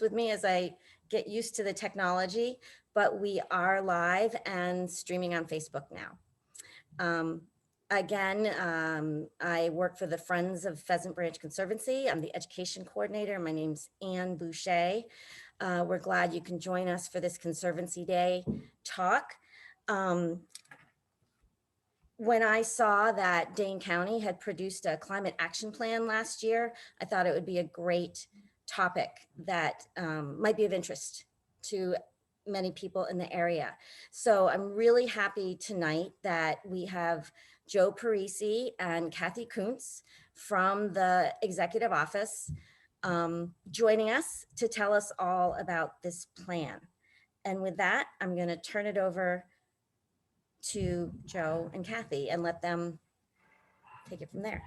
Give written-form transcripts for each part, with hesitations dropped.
with me as I get used to the technology, but we are live and streaming on Facebook now. Um, I work for the Friends of Pheasant Branch Conservancy. I'm the education coordinator. My name's Anne Boucher. We're glad you can join us for this Conservancy Day talk. When I saw that Dane County had produced a climate action plan last year, I thought it would be a great topic that might be of interest to many people in the area. So I'm really happy tonight that we have Joe Parisi and Kathy Kuntz from the executive office joining us to tell us all about this plan. And with that, I'm going to turn it over to Joe and Kathy and let them take it from there.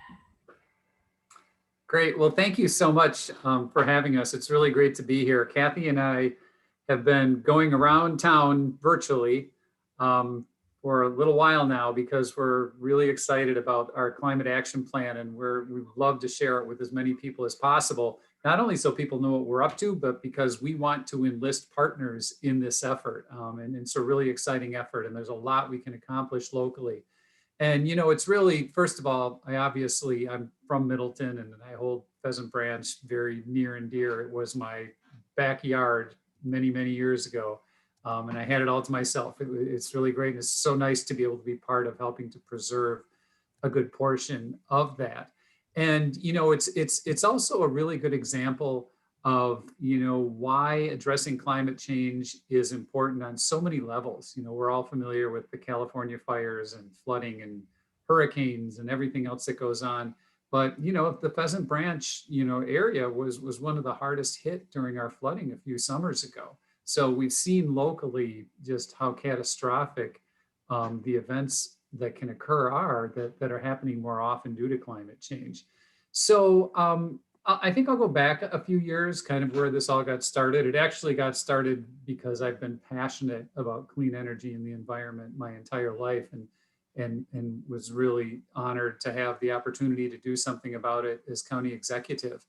Great. Well, thank you so much for having us. It's really great to be here. Kathy and I have been going around town virtually for a little while now because we're really excited about our climate action plan, and we'd love to share it with as many people as possible, not only so people know what we're up to, but because we want to enlist partners in this effort. And it's a really exciting effort, and there's a lot we can accomplish locally. And, you know, it's really, first of all, I'm from Middleton and I hold Pheasant Branch very near and dear. It was my backyard many, many years ago. And I had it all to myself. It's really great. And it's so nice to be able to be part of helping to preserve a good portion of that. And, you know, it's also a really good example of, you know, why addressing climate change is important on so many levels. You know, we're all familiar with the California fires and flooding and hurricanes and everything else that goes on. But, you know, the Pheasant Branch, you know, area was one of the hardest hit during our flooding a few summers ago. So we've seen locally just how catastrophic the events that can occur are that are happening more often due to climate change. So I think I'll go back a few years, kind of where this all got started. It actually got started because I've been passionate about clean energy and the environment my entire life, and was really honored to have the opportunity to do something about it as county executive.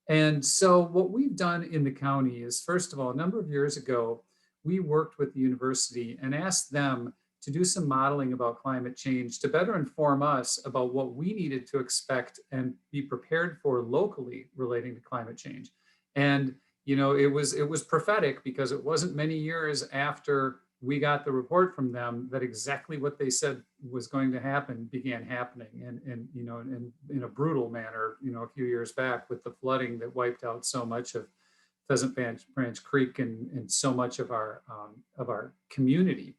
And so what we've done in the county is, first of all, a number of years ago, we worked with the university and asked them to do some modeling about climate change to better inform us about what we needed to expect and be prepared for locally relating to climate change. And, you know, it was prophetic because it wasn't many years after we got the report from them that exactly what they said was going to happen began happening, and you know, in a brutal manner, you know, a few years back with the flooding that wiped out so much of Pheasant Branch Creek and so much of our community.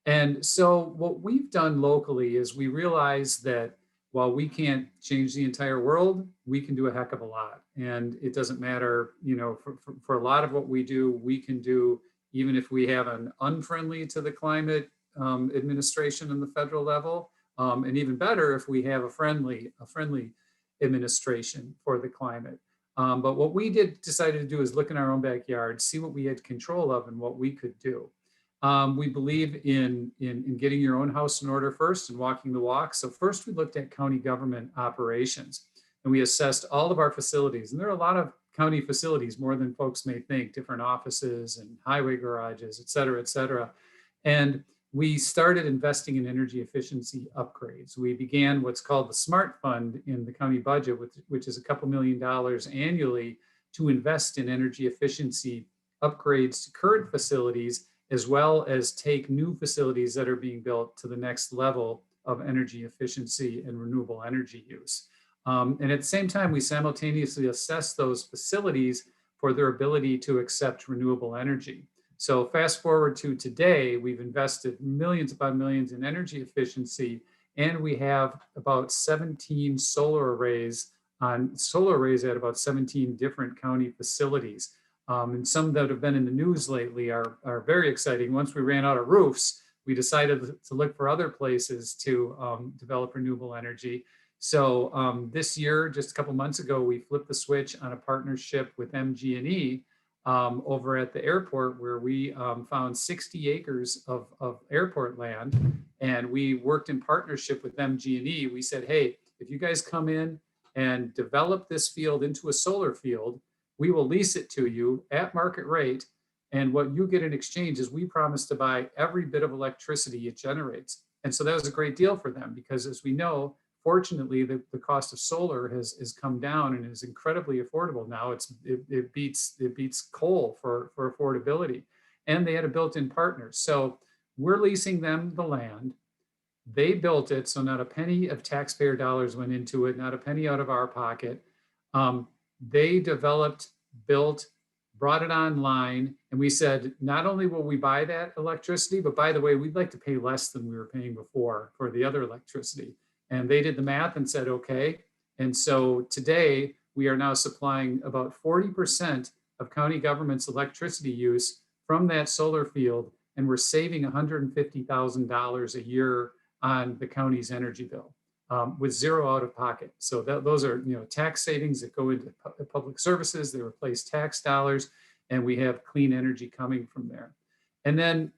And so what we've done locally is we realize that while we can't change the entire world, we can do a heck of a lot. And it doesn't matter, you know, for a lot of what we do, we can do, even if we have an unfriendly to the climate administration in the federal level, and even better if we have a friendly administration for the climate. But what we decided to do is look in our own backyard, see what we had control of and what we could do. We believe in getting your own house in order first and walking the walk. So first we looked at county government operations and we assessed all of our facilities. And there are a lot of county facilities, more than folks may think, different offices and highway garages, et cetera, et cetera. And we started investing in energy efficiency upgrades. We began what's called the SMART Fund in the county budget, which is a couple $1 million annually to invest in energy efficiency upgrades to current facilities, as well as take new facilities that are being built to the next level of energy efficiency and renewable energy use. And at the same time, we simultaneously assess those facilities for their ability to accept renewable energy. So fast forward to today, we've invested millions upon millions in energy efficiency, and we have about 17 solar arrays at about 17 different county facilities. And some that have been in the news lately are very exciting. Once we ran out of roofs, we decided to look for other places to develop renewable energy. So this year, just a couple months ago, we flipped the switch on a partnership with MG&E over at the airport, where we found 60 acres of airport land, and we worked in partnership with MG&E. We said, hey, if you guys come in and develop this field into a solar field, we will lease it to you at market rate. And what you get in exchange is we promise to buy every bit of electricity it generates. And so that was a great deal for them because, as we know, fortunately, the cost of solar has come down and is incredibly affordable now. It beats coal for affordability, and they had a built-in partner. So we're leasing them the land. They built it, so not a penny of taxpayer dollars went into it, not a penny out of our pocket. They developed, built, brought it online, and we said, not only will we buy that electricity, but by the way, we'd like to pay less than we were paying before for the other electricity. And they did the math and said, okay. And so today we are now supplying about 40% of county government's electricity use from that solar field, and we're saving $150,000 a year on the county's energy bill. With zero out of pocket. So those are tax savings that go into public services. They replace tax dollars, and we have clean energy coming from there. And then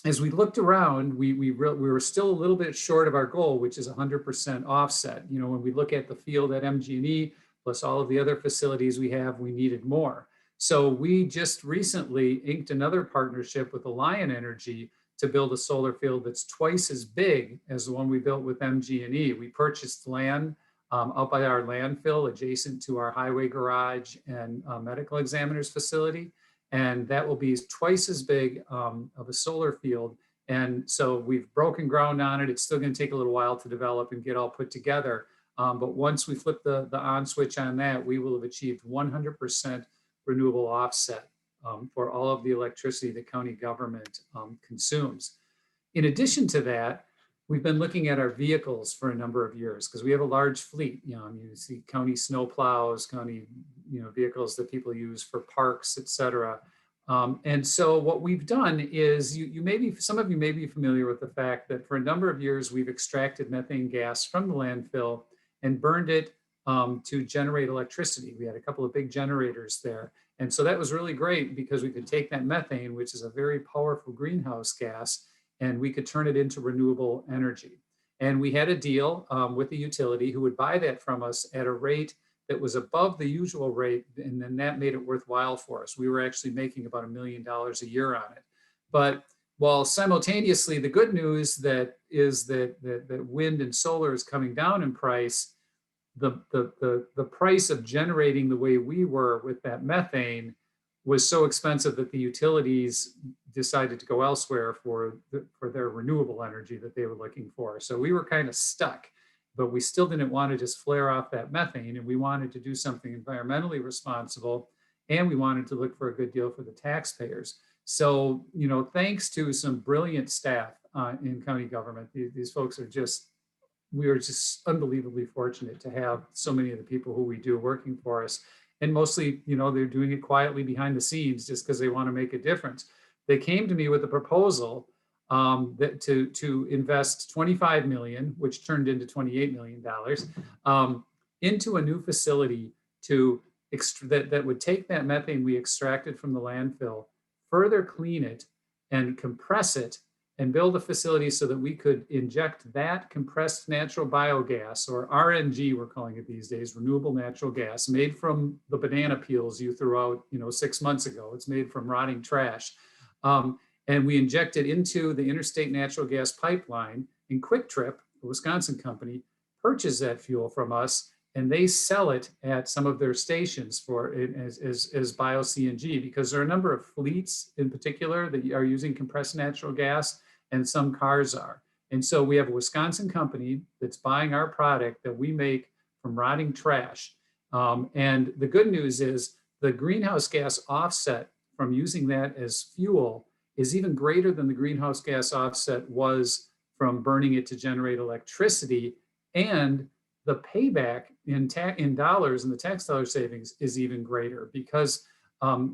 as we looked around, we were still a little bit short of our goal, which is 100% offset. When we look at the field at MG&E plus all of the other facilities we have, we needed more. So we just recently inked another partnership with Alliant Energy to build a solar field that's twice as big as the one we built with MG&E. We purchased land out by our landfill adjacent to our highway garage and medical examiner's facility. And that will be twice as big of a solar field. And so we've broken ground on it. It's still going to take a little while to develop and get all put together. But once we flip the on switch on that, we will have achieved 100% renewable offset for all of the electricity the county government consumes. In addition to that, we've been looking at our vehicles for a number of years because we have a large fleet. You see county snow plows, county vehicles that people use for parks, et cetera. And so what we've done is some of you may be familiar with the fact that for a number of years we've extracted methane gas from the landfill and burned it to generate electricity. We had a couple of big generators there. And so that was really great because we could take that methane, which is a very powerful greenhouse gas, and we could turn it into renewable energy. And we had a deal with the utility who would buy that from us at a rate that was above the usual rate, and then that made it worthwhile for us. We were actually making about $1 million a year on it. But while simultaneously the good news that wind and solar is coming down in price, the price of generating the way we were with that methane was so expensive that the utilities decided to go elsewhere for their renewable energy that they were looking for. So we were kind of stuck, but we still didn't want to just flare off that methane, and we wanted to do something environmentally responsible, and we wanted to look for a good deal for the taxpayers. So, thanks to some brilliant staff in county government, these folks are we are just unbelievably fortunate to have so many of the people who we do working for us. And mostly, they're doing it quietly behind the scenes just because they want to make a difference. They came to me with a proposal that to invest $25 million, which turned into $28 million, into a new facility that would take that methane we extracted from the landfill, further clean it and compress it, and build a facility so that we could inject that compressed natural biogas, or RNG, we're calling it these days, renewable natural gas, made from the banana peels you threw out 6 months ago. It's made from rotting trash. And we inject it into the interstate natural gas pipeline, and Quick Trip, a Wisconsin company, purchase that fuel from us, and they sell it at some of their stations as bio-CNG, because there are a number of fleets in particular that are using compressed natural gas, and some cars are. And so we have a Wisconsin company that's buying our product that we make from rotting trash. And the good news is the greenhouse gas offset from using that as fuel is even greater than the greenhouse gas offset was from burning it to generate electricity. And the payback in dollars and the tax dollar savings is even greater because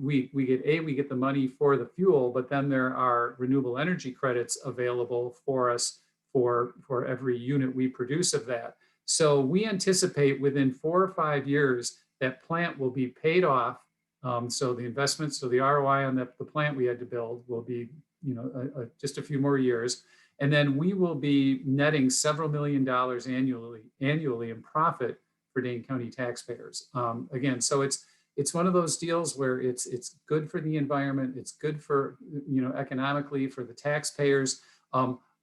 we get the money for the fuel, but then there are renewable energy credits available for us for every unit we produce of that. So we anticipate within 4 or 5 years that plant will be paid off. So the investments, so the ROI on the plant we had to build will be just a few more years. And then we will be netting several $1 million annually in profit for Dane County taxpayers. Again, so it's one of those deals where it's good for the environment, it's good for, economically for the taxpayers.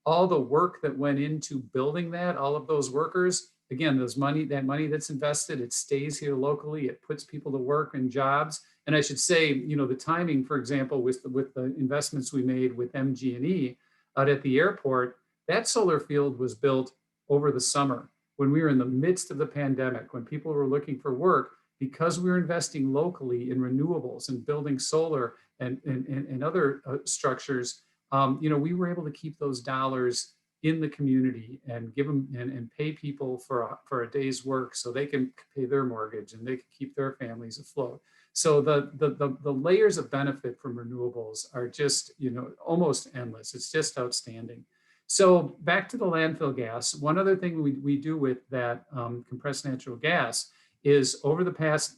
All the work that went into building that, all of those workers, again, that money that's invested, it stays here locally, it puts people to work and jobs. And I should say, the timing, for example, with the investments we made with MG&E out at the airport, that solar field was built over the summer when we were in the midst of the pandemic, when people were looking for work. Because we were investing locally in renewables and building solar and other structures, we were able to keep those dollars in the community and give them and pay people for a day's work so they can pay their mortgage and they can keep their families afloat. So the layers of benefit from renewables are just, almost endless. It's just outstanding. So back to the landfill gas. One other thing we do with that compressed natural gas is over the past,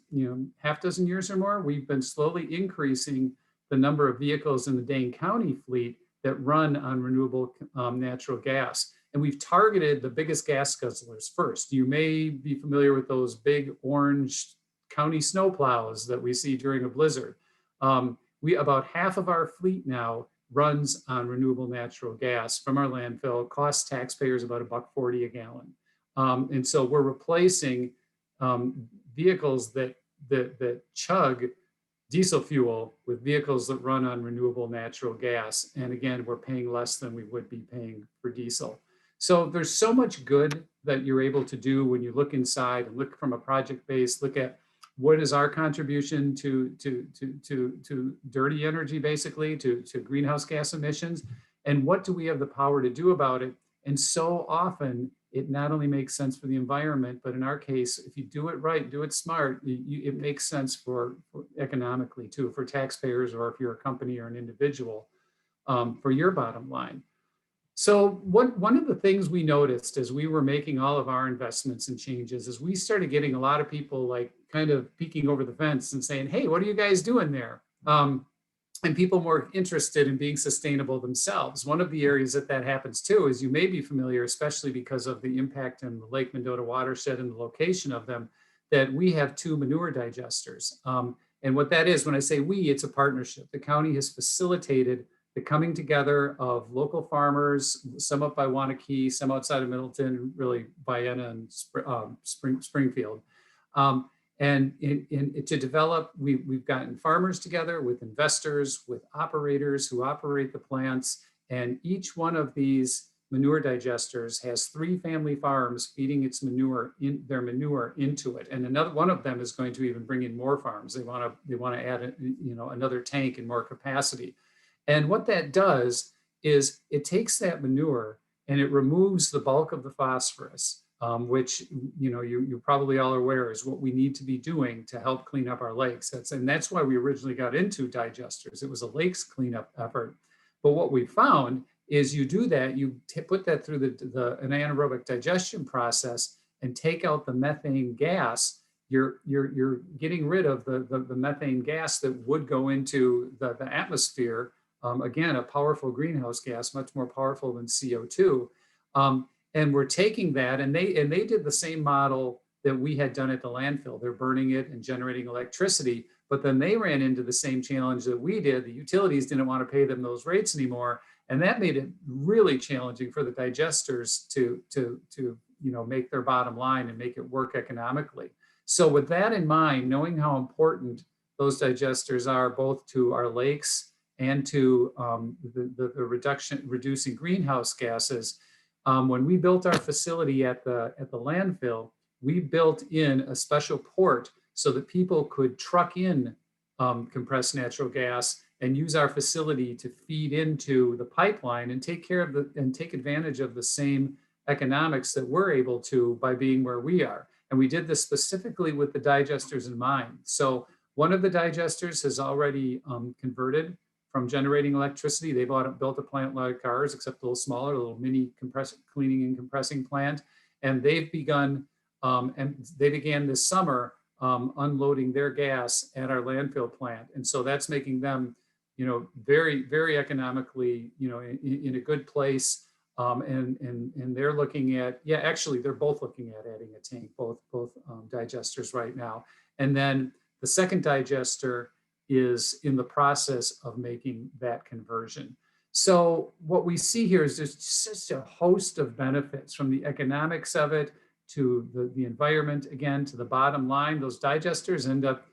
half dozen years or more, we've been slowly increasing the number of vehicles in the Dane County fleet that run on renewable natural gas. And we've targeted the biggest gas guzzlers first. You may be familiar with those big orange county snowplows that we see during a blizzard. About half of our fleet now runs on renewable natural gas from our landfill. It costs taxpayers about $1.40 a gallon. And so we're replacing vehicles that chug diesel fuel with vehicles that run on renewable natural gas. And again, we're paying less than we would be paying for diesel. So there's so much good that you're able to do when you look inside and look from a project base, look at what is our contribution to dirty energy, basically, to greenhouse gas emissions, and what do we have the power to do about it? And so often, it not only makes sense for the environment, but in our case, if you do it right, do it smart, it makes sense for economically too, for taxpayers, or if you're a company or an individual, for your bottom line. So one of the things we noticed as we were making all of our investments and changes is we started getting a lot of people like kind of peeking over the fence and saying, hey, what are you guys doing there? And people more interested in being sustainable themselves. One of the areas that happens too is, you may be familiar, especially because of the impact in the Lake Mendota watershed and the location of them, that we have 2 manure digesters. And what that is, when I say we, it's a partnership. The county has facilitated the coming together of local farmers, some up by Wanakee, some outside of Middleton, really Vienna and Springfield. And to develop, we've gotten farmers together with investors, with operators who operate the plants, and each one of these manure digesters has 3 family farms feeding their manure into it. And another one of them is going to even bring in more farms. They want to add another tank and more capacity. And what that does is it takes that manure and it removes the bulk of the phosphorus, which you probably all are aware is what we need to be doing to help clean up our lakes. That's why we originally got into digesters. It was a lakes cleanup effort. But what we found is you do that, you put that through an anaerobic digestion process and take out the methane gas. You're getting rid of the methane gas that would go into the atmosphere. Again, a powerful greenhouse gas, much more powerful than CO2. And we're taking that, and they did the same model that we had done at the landfill. They're burning it and generating electricity, but then they ran into the same challenge that we did. The utilities didn't want to pay them those rates anymore, and that made it really challenging for the digesters to make their bottom line and make it work economically. So with that in mind, knowing how important those digesters are both to our lakes and to reducing greenhouse gases. When we built our facility at the landfill, we built in a special port so that people could truck in compressed natural gas and use our facility to feed into the pipeline and take advantage of the same economics that we're able to by being where we are. And we did this specifically with the digesters in mind. So one of the digesters has already converted from generating electricity. They built a plant like ours, except a little smaller, a little mini cleaning and compressing plant. And they've begun, and they began this summer unloading their gas at our landfill plant. And so that's making them, very, very economically, in a good place. And they're looking at, actually, they're both looking at adding a tank, both digesters right now. And then The second digester is in the process of making that conversion. So what we see here is there's just a host of benefits, from the economics of it to the environment, again, to the bottom line. Those digesters end up,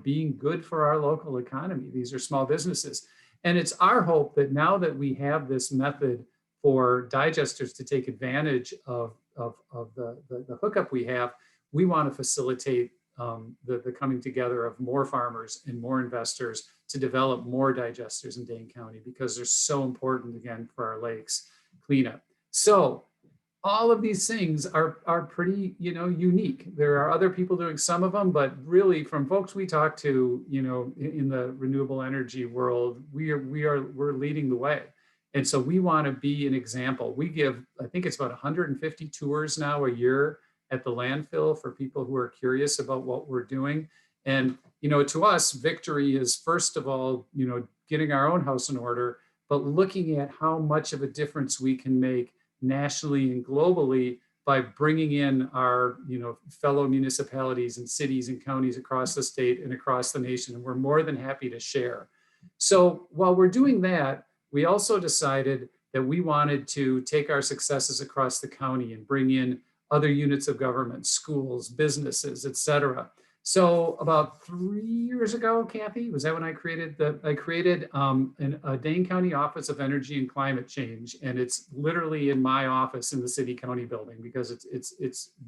being good for our local economy. These are small businesses. And it's our hope that now that we have this method for digesters to take advantage of the hookup we have, we want to facilitate the coming together of more farmers and more investors to develop more digesters in Dane County, because they're so important, again, for our lakes cleanup. So all of these things are pretty, unique. There are other people doing some of them, but really, from folks we talk to, in the renewable energy world, we're leading the way. And so we want to be an example. We give, I think it's about 150 tours now a year at the landfill for people who are curious about what we're doing. And, to us, victory is, first of all, getting our own house in order, but looking at how much of a difference we can make nationally and globally by bringing in our, fellow municipalities and cities and counties across the state and across the nation. And we're more than happy to share. So while we're doing that, we also decided that we wanted to take our successes across the county and bring in other units of government, schools, businesses, et cetera. So about 3 years ago, Kathy, was that when I created a Dane County Office of Energy and Climate Change, and it's literally in my office in the city county building, because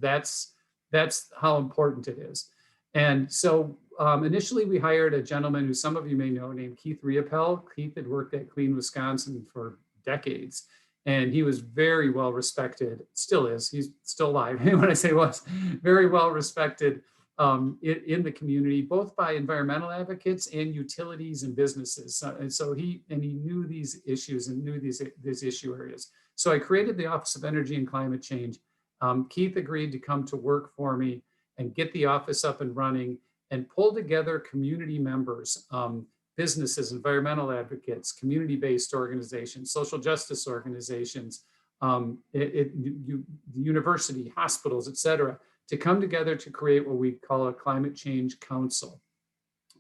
that's how important it is. And so initially we hired a gentleman who some of you may know, named Keith Riopel. Keith had worked at Clean Wisconsin for decades, and he was very well respected, still is, he's still alive. When I say was, very well respected in the community, both by environmental advocates and utilities and businesses. And so he knew these issues and knew these issue areas. So I created the Office of Energy and Climate Change. Keith agreed to come to work for me and get the office up and running and pull together community members, businesses, environmental advocates, community-based organizations, social justice organizations, the university, hospitals, et cetera, to come together to create what we call a climate change council.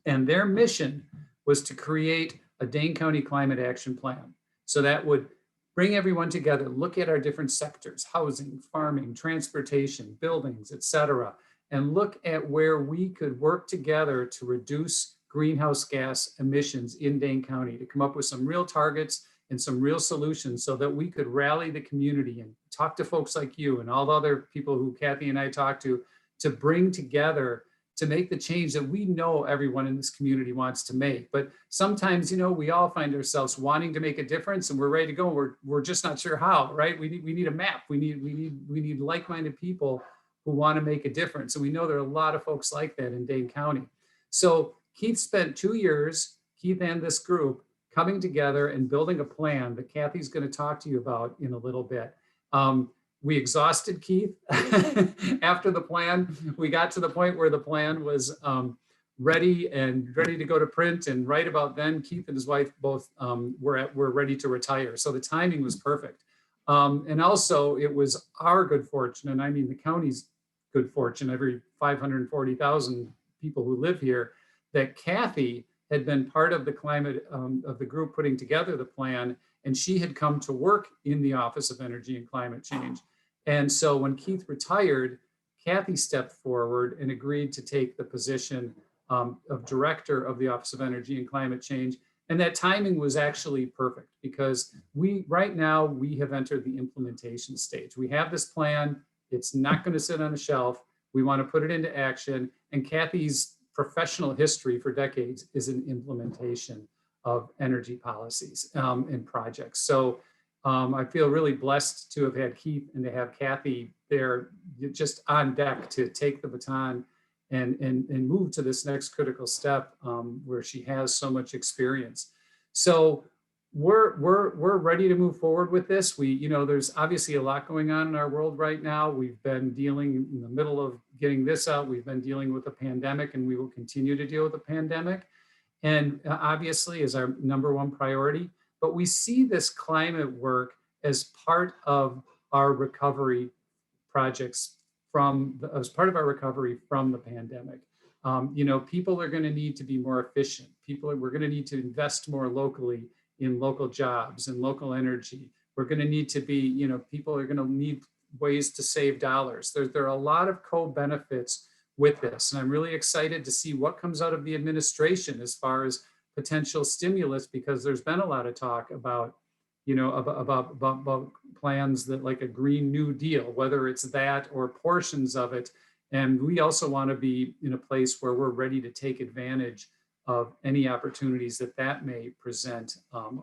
And their mission was to create a Dane County climate action plan. So that would bring everyone together, look at our different sectors, housing, farming, transportation, buildings, et cetera, and look at where we could work together to reduce greenhouse gas emissions in Dane County, to come up with some real targets and some real solutions so that we could rally the community and talk to folks like you and all the other people who Kathy and I talked to bring together to make the change that we know everyone in this community wants to make. But sometimes, we all find ourselves wanting to make a difference and we're ready to go. We're just not sure how, right? We need a map. We need like-minded people who want to make a difference. And we know there are a lot of folks like that in Dane County. So Keith spent 2 years, Keith and this group, coming together and building a plan that Kathy's going to talk to you about in a little bit. We exhausted Keith after the plan. We got to the point where the plan was ready to go to print. And right about then, Keith and his wife both were ready to retire. So the timing was perfect. And also it was our good fortune, and I mean the county's good fortune, every 540,000 people who live here, that Kathy had been part of the climate of the group putting together the plan, and she had come to work in the Office of Energy and Climate Change. And so when Keith retired, Kathy stepped forward and agreed to take the position of director of the Office of Energy and Climate Change. And that timing was actually perfect, because right now we have entered the implementation stage. We have this plan. It's not going to sit on a shelf. We want to put it into action. And Kathy's professional history for decades is in implementation of energy policies and projects. So I feel really blessed to have had Keith and to have Kathy there just on deck to take the baton and move to this next critical step where she has so much experience. So we're ready to move forward with this. There's obviously a lot going on in our world right now. We've been dealing in the middle of getting this out. We've been dealing with a pandemic, and we will continue to deal with the pandemic. And obviously is our number one priority, but we see this climate work as part of our recovery projects as part of our recovery from the pandemic. People are going to need to be more efficient. We're going to need to invest more locally in local jobs and local energy. We're going to need to be, people are going to need ways to save dollars. There are a lot of co-benefits with this. And I'm really excited to see what comes out of the administration as far as potential stimulus, because there's been a lot of talk about, about plans that like a Green New Deal, whether it's that or portions of it. And we also want to be in a place where we're ready to take advantage of any opportunities that may present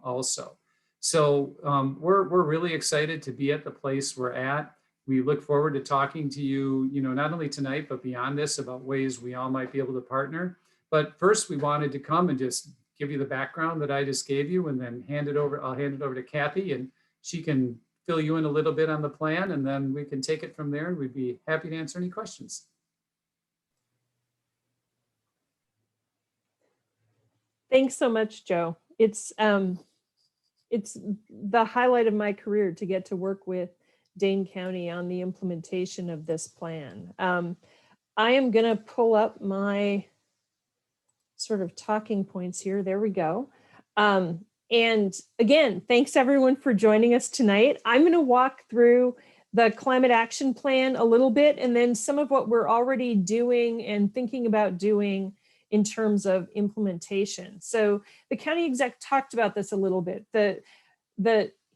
also. So we're really excited to be at the place we're at. We look forward to talking to you, not only tonight, but beyond this about ways we all might be able to partner. But first, we wanted to come and just give you the background that I just gave you, and then I'll hand it over to Kathy, and she can fill you in a little bit on the plan, and then we can take it from there, and we'd be happy to answer any questions. Thanks so much, Joe. It's the highlight of my career to get to work with Dane County on the implementation of this plan. I am going to pull up my sort of talking points here. There we go. And again, thanks everyone for joining us tonight. I'm going to walk through the climate action plan a little bit, and then some of what we're already doing and thinking about doing in terms of implementation. So the county exec talked about this a little bit.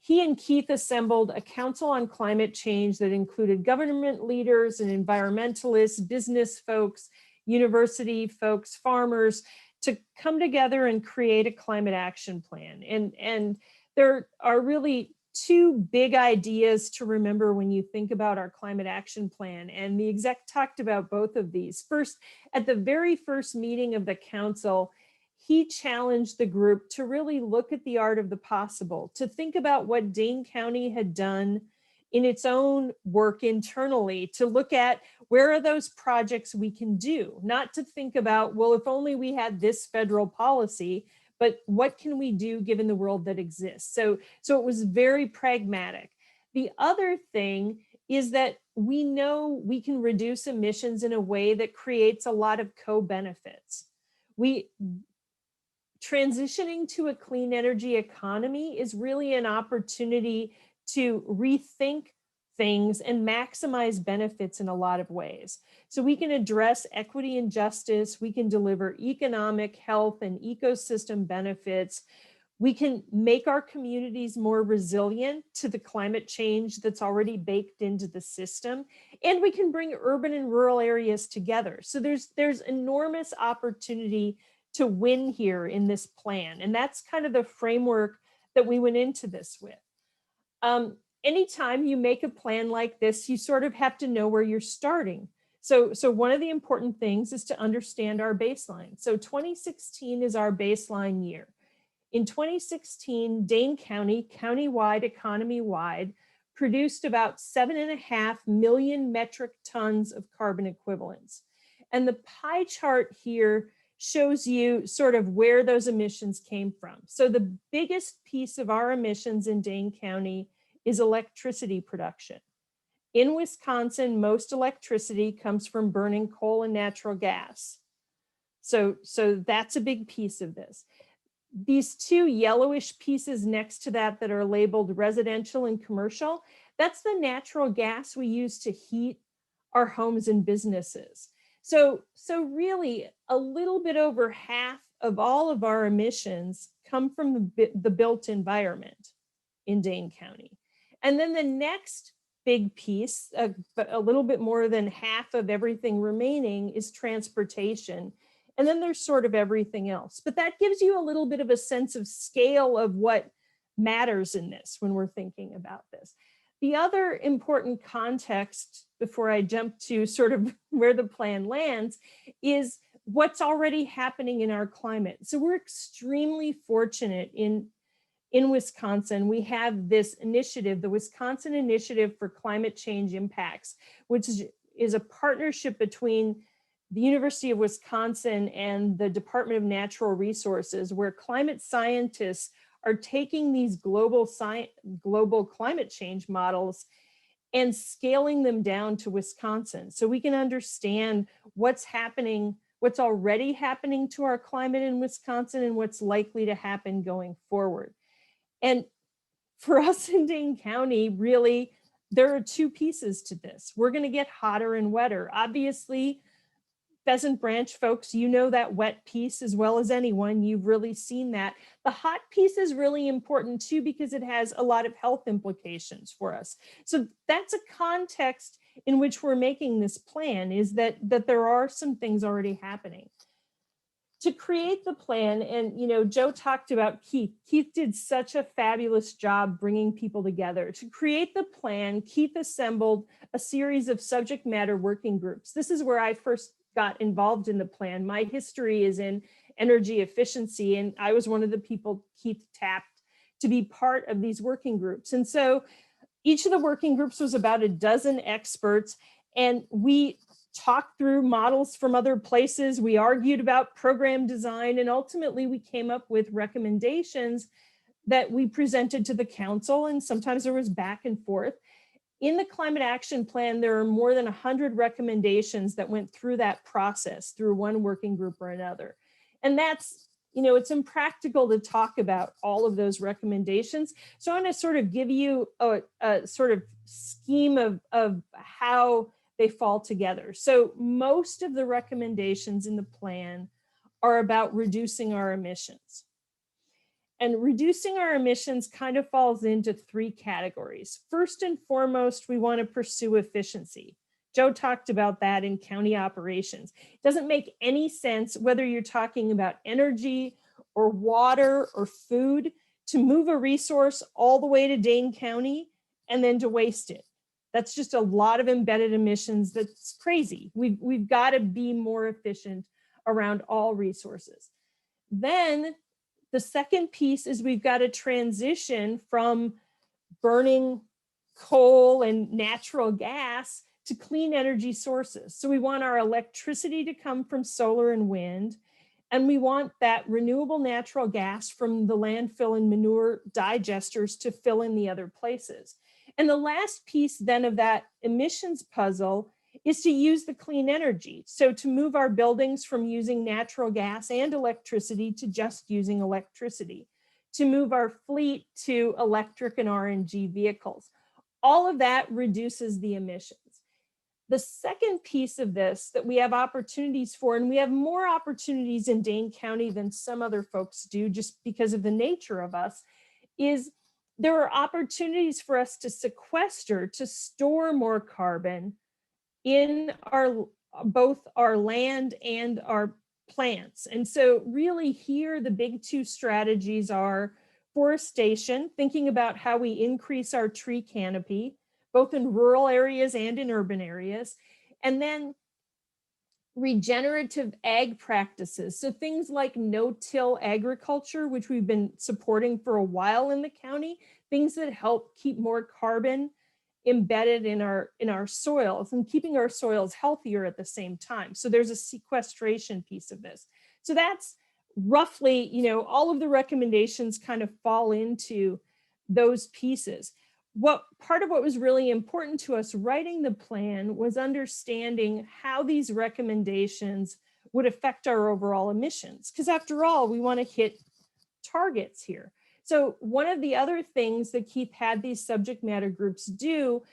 He and Keith assembled a council on climate change that included government leaders and environmentalists, business folks, university folks, farmers, to come together and create a climate action plan. And there are really two big ideas to remember when you think about our climate action plan. And the exec talked about both of these. First, at the very first meeting of the council, he challenged the group to really look at the art of the possible, to think about what Dane County had done in its own work internally, to look at where are those projects we can do, not to think about, well, if only we had this federal policy, but what can we do given the world that exists? So it was very pragmatic. The other thing is that we know we can reduce emissions in a way that creates a lot of co-benefits. Transitioning to a clean energy economy is really an opportunity to rethink things and maximize benefits in a lot of ways. So we can address equity and justice, we can deliver economic, health, and ecosystem benefits. We can make our communities more resilient to the climate change that's already baked into the system, and we can bring urban and rural areas together. So there's enormous opportunity to win here in this plan. And that's kind of the framework that we went into this with. Anytime you make a plan like this, you sort of have to know where you're starting. So one of the important things is to understand our baseline. So 2016 is our baseline year. In 2016, Dane County, countywide, economy-wide, produced about 7.5 million metric tons of carbon equivalents. And the pie chart here shows you sort of where those emissions came from. So the biggest piece of our emissions in Dane County is electricity production. In Wisconsin, most electricity comes from burning coal and natural gas. So that's a big piece of this. These two yellowish pieces next to that are labeled residential and commercial, that's the natural gas we use to heat our homes and businesses. So really a little bit over half of all of our emissions come from the built environment in Dane County. And then the next big piece, a little bit more than half of everything remaining, is transportation. And then there's sort of everything else. But that gives you a little bit of a sense of scale of what matters in this when we're thinking about this. The other important context before I jump to sort of where the plan lands is what's already happening in our climate. So we're extremely fortunate in Wisconsin. We have this initiative, the Wisconsin Initiative for Climate Change Impacts, which is a partnership between the University of Wisconsin and the Department of Natural Resources, where climate scientists are taking these global climate change models and scaling them down to Wisconsin, so we can understand what's happening what's already happening to our climate in Wisconsin, and what's likely to happen going forward. And for us in Dane County, really, there are two pieces to this. We're going to get hotter and wetter. Obviously, Pheasant Branch folks, you know that wet piece as well as anyone. You've really seen that. The hot piece is really important too, because it has a lot of health implications for us. So that's a context in which we're making this plan, is that there are some things already happening. To create the plan, and Joe talked about Keith. Keith did such a fabulous job bringing people together. To create the plan, Keith assembled a series of subject matter working groups. This is where I first got involved in the plan. My history is in energy efficiency, and I was one of the people Keith tapped to be part of these working groups. And so each of the working groups was about a dozen experts, and we talked through models from other places. We argued about program design, and ultimately we came up with recommendations that we presented to the council, and sometimes there was back and forth. In the climate action plan, there are more than 100 recommendations that went through that process through one working group or another. And that's, it's impractical to talk about all of those recommendations. So I want to sort of give you a sort of scheme of how they fall together. So most of the recommendations in the plan are about reducing our emissions. And reducing our emissions kind of falls into three categories. First and foremost, we want to pursue efficiency. Joe talked about that in county operations. It doesn't make any sense whether you're talking about energy or water or food to move a resource all the way to Dane County and then to waste it. That's just a lot of embedded emissions. That's crazy. We've got to be more efficient around all resources. Then the second piece is we've got to transition from burning coal and natural gas to clean energy sources. So we want our electricity to come from solar and wind, and we want that renewable natural gas from the landfill and manure digesters to fill in the other places. And the last piece then of that emissions puzzle is to use the clean energy. So to move our buildings from using natural gas and electricity to just using electricity, to move our fleet to electric and RNG vehicles. All of that reduces the emissions. The second piece of this that we have opportunities for, and we have more opportunities in Dane County than some other folks do just because of the nature of us, is there are opportunities for us to sequester, to store more carbon in both our land and our plants. And so really here, the big two strategies are forestation, thinking about how we increase our tree canopy, both in rural areas and in urban areas, and then regenerative ag practices. So things like no-till agriculture, which we've been supporting for a while in the county, things that help keep more carbon embedded in our soils and keeping our soils healthier at the same time. So there's a sequestration piece of this. So that's roughly, all of the recommendations kind of fall into those pieces. Part of what was really important to us writing the plan was understanding how these recommendations would affect our overall emissions. Because after all, we want to hit targets here. So one of the other things that Keith had these subject matter groups do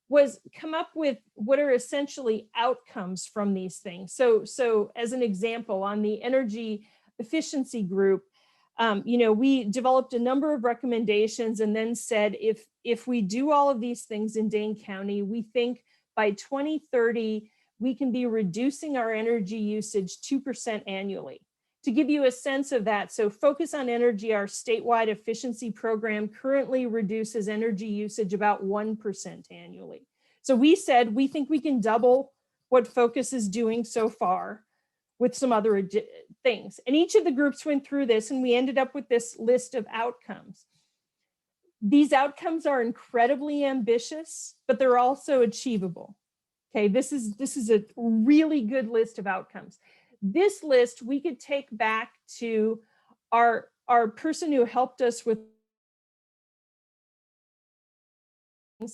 was come up with what are essentially outcomes from these things. So as an example, on the energy efficiency group, we developed a number of recommendations and then said, if we do all of these things in Dane County, we think by 2030, we can be reducing our energy usage 2% annually. To give you a sense of that, so Focus on Energy, our statewide efficiency program, currently reduces energy usage about 1% annually. So we said, we think we can double what Focus is doing so far with some other things. And each of the groups went through this, and we ended up with this list of outcomes. These outcomes are incredibly ambitious, but they're also achievable. Okay, this is a really good list of outcomes. This list we could take back to our person who helped us with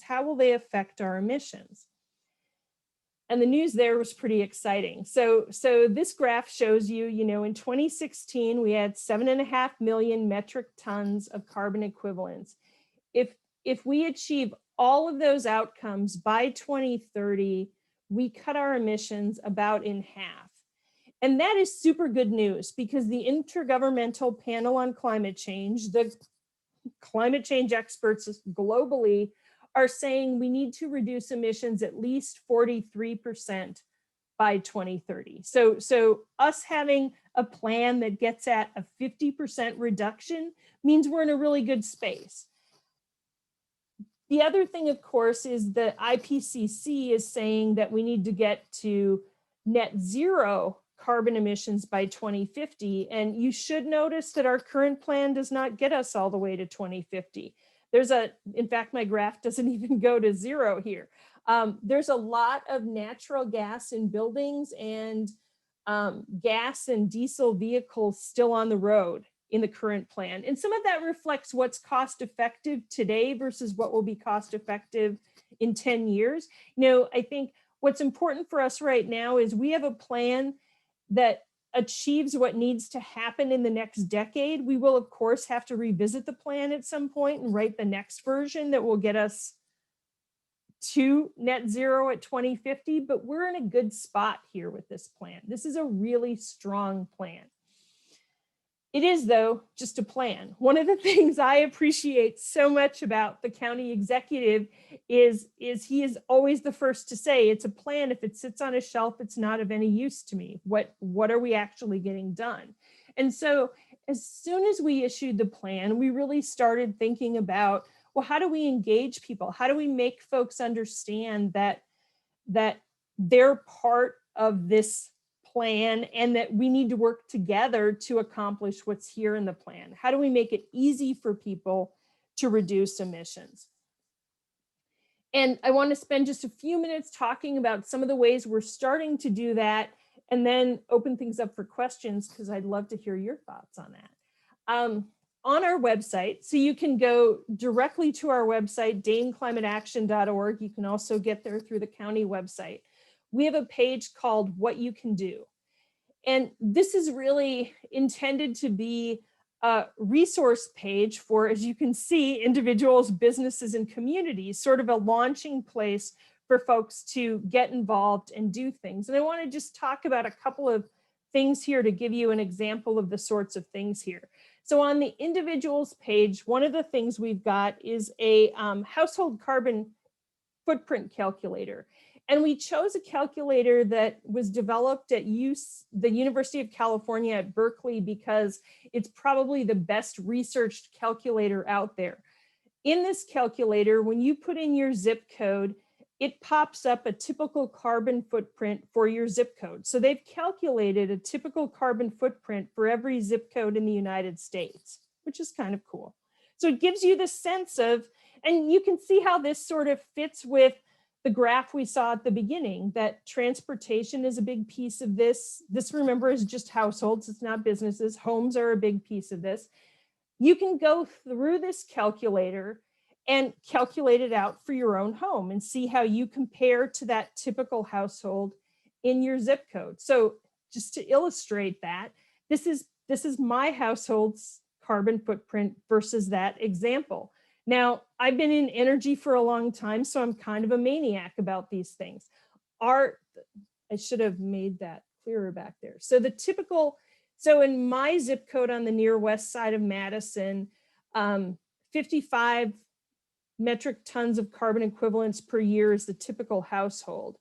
how will they affect our emissions. And the news there was pretty exciting. So this graph shows you, in 2016, we had 7.5 million metric tons of carbon equivalents. If we achieve all of those outcomes by 2030, we cut our emissions about in half. And that is super good news, because the Intergovernmental Panel on Climate Change, the climate change experts globally, are saying we need to reduce emissions at least 43% by 2030. So us having a plan that gets at a 50% reduction means we're in a really good space. The other thing, of course, is the IPCC is saying that we need to get to net zero carbon emissions by 2050. And you should notice that our current plan does not get us all the way to 2050. In fact, my graph doesn't even go to zero here. There's a lot of natural gas in buildings and gas and diesel vehicles still on the road in the current plan. And some of that reflects what's cost effective today versus what will be cost effective in 10 years. I think what's important for us right now is we have a plan that achieves what needs to happen in the next decade. We will, of course, have to revisit the plan at some point and write the next version that will get us to net zero at 2050, but we're in a good spot here with this plan. This is a really strong plan. It is, though, just a plan. One of the things I appreciate so much about the county executive is he is always the first to say, it's a plan. If it sits on a shelf, it's not of any use to me. What are we actually getting done? And so as soon as we issued the plan, we really started thinking about, well, how do we engage people? How do we make folks understand that they're part of this plan and that we need to work together to accomplish what's here in the plan? How do we make it easy for people to reduce emissions? And I want to spend just a few minutes talking about some of the ways we're starting to do that, and then open things up for questions, because I'd love to hear your thoughts on that. On our website, so you can go directly to our website, daneclimateaction.org. You can also get there through the county website. We have a page called What You Can Do. And this is really intended to be a resource page for, as you can see, individuals, businesses, and communities, sort of a launching place for folks to get involved and do things. And I want to just talk about a couple of things here to give you an example of the sorts of things here. So on the individuals page, one of the things we've got is a household carbon footprint calculator. And we chose a calculator that was developed at the University of California at Berkeley, because it's probably the best researched calculator out there. In this calculator, when you put in your zip code, it pops up a typical carbon footprint for your zip code. So they've calculated a typical carbon footprint for every zip code in the United States, which is kind of cool. So it gives you the sense of, and you can see how this sort of fits with the graph we saw at the beginning, that transportation is a big piece of this. This, remember, is just households, it's not businesses. Homes are a big piece of this. You can go through this calculator and calculate it out for your own home and see how you compare to that typical household in your zip code. So just to illustrate that, this is my household's carbon footprint versus that example. Now, I've been in energy for a long time, so I'm kind of a maniac about these things. I should have made that clearer back there. So in my zip code on the near west side of Madison, 55 metric tons of carbon equivalents per year is the typical household.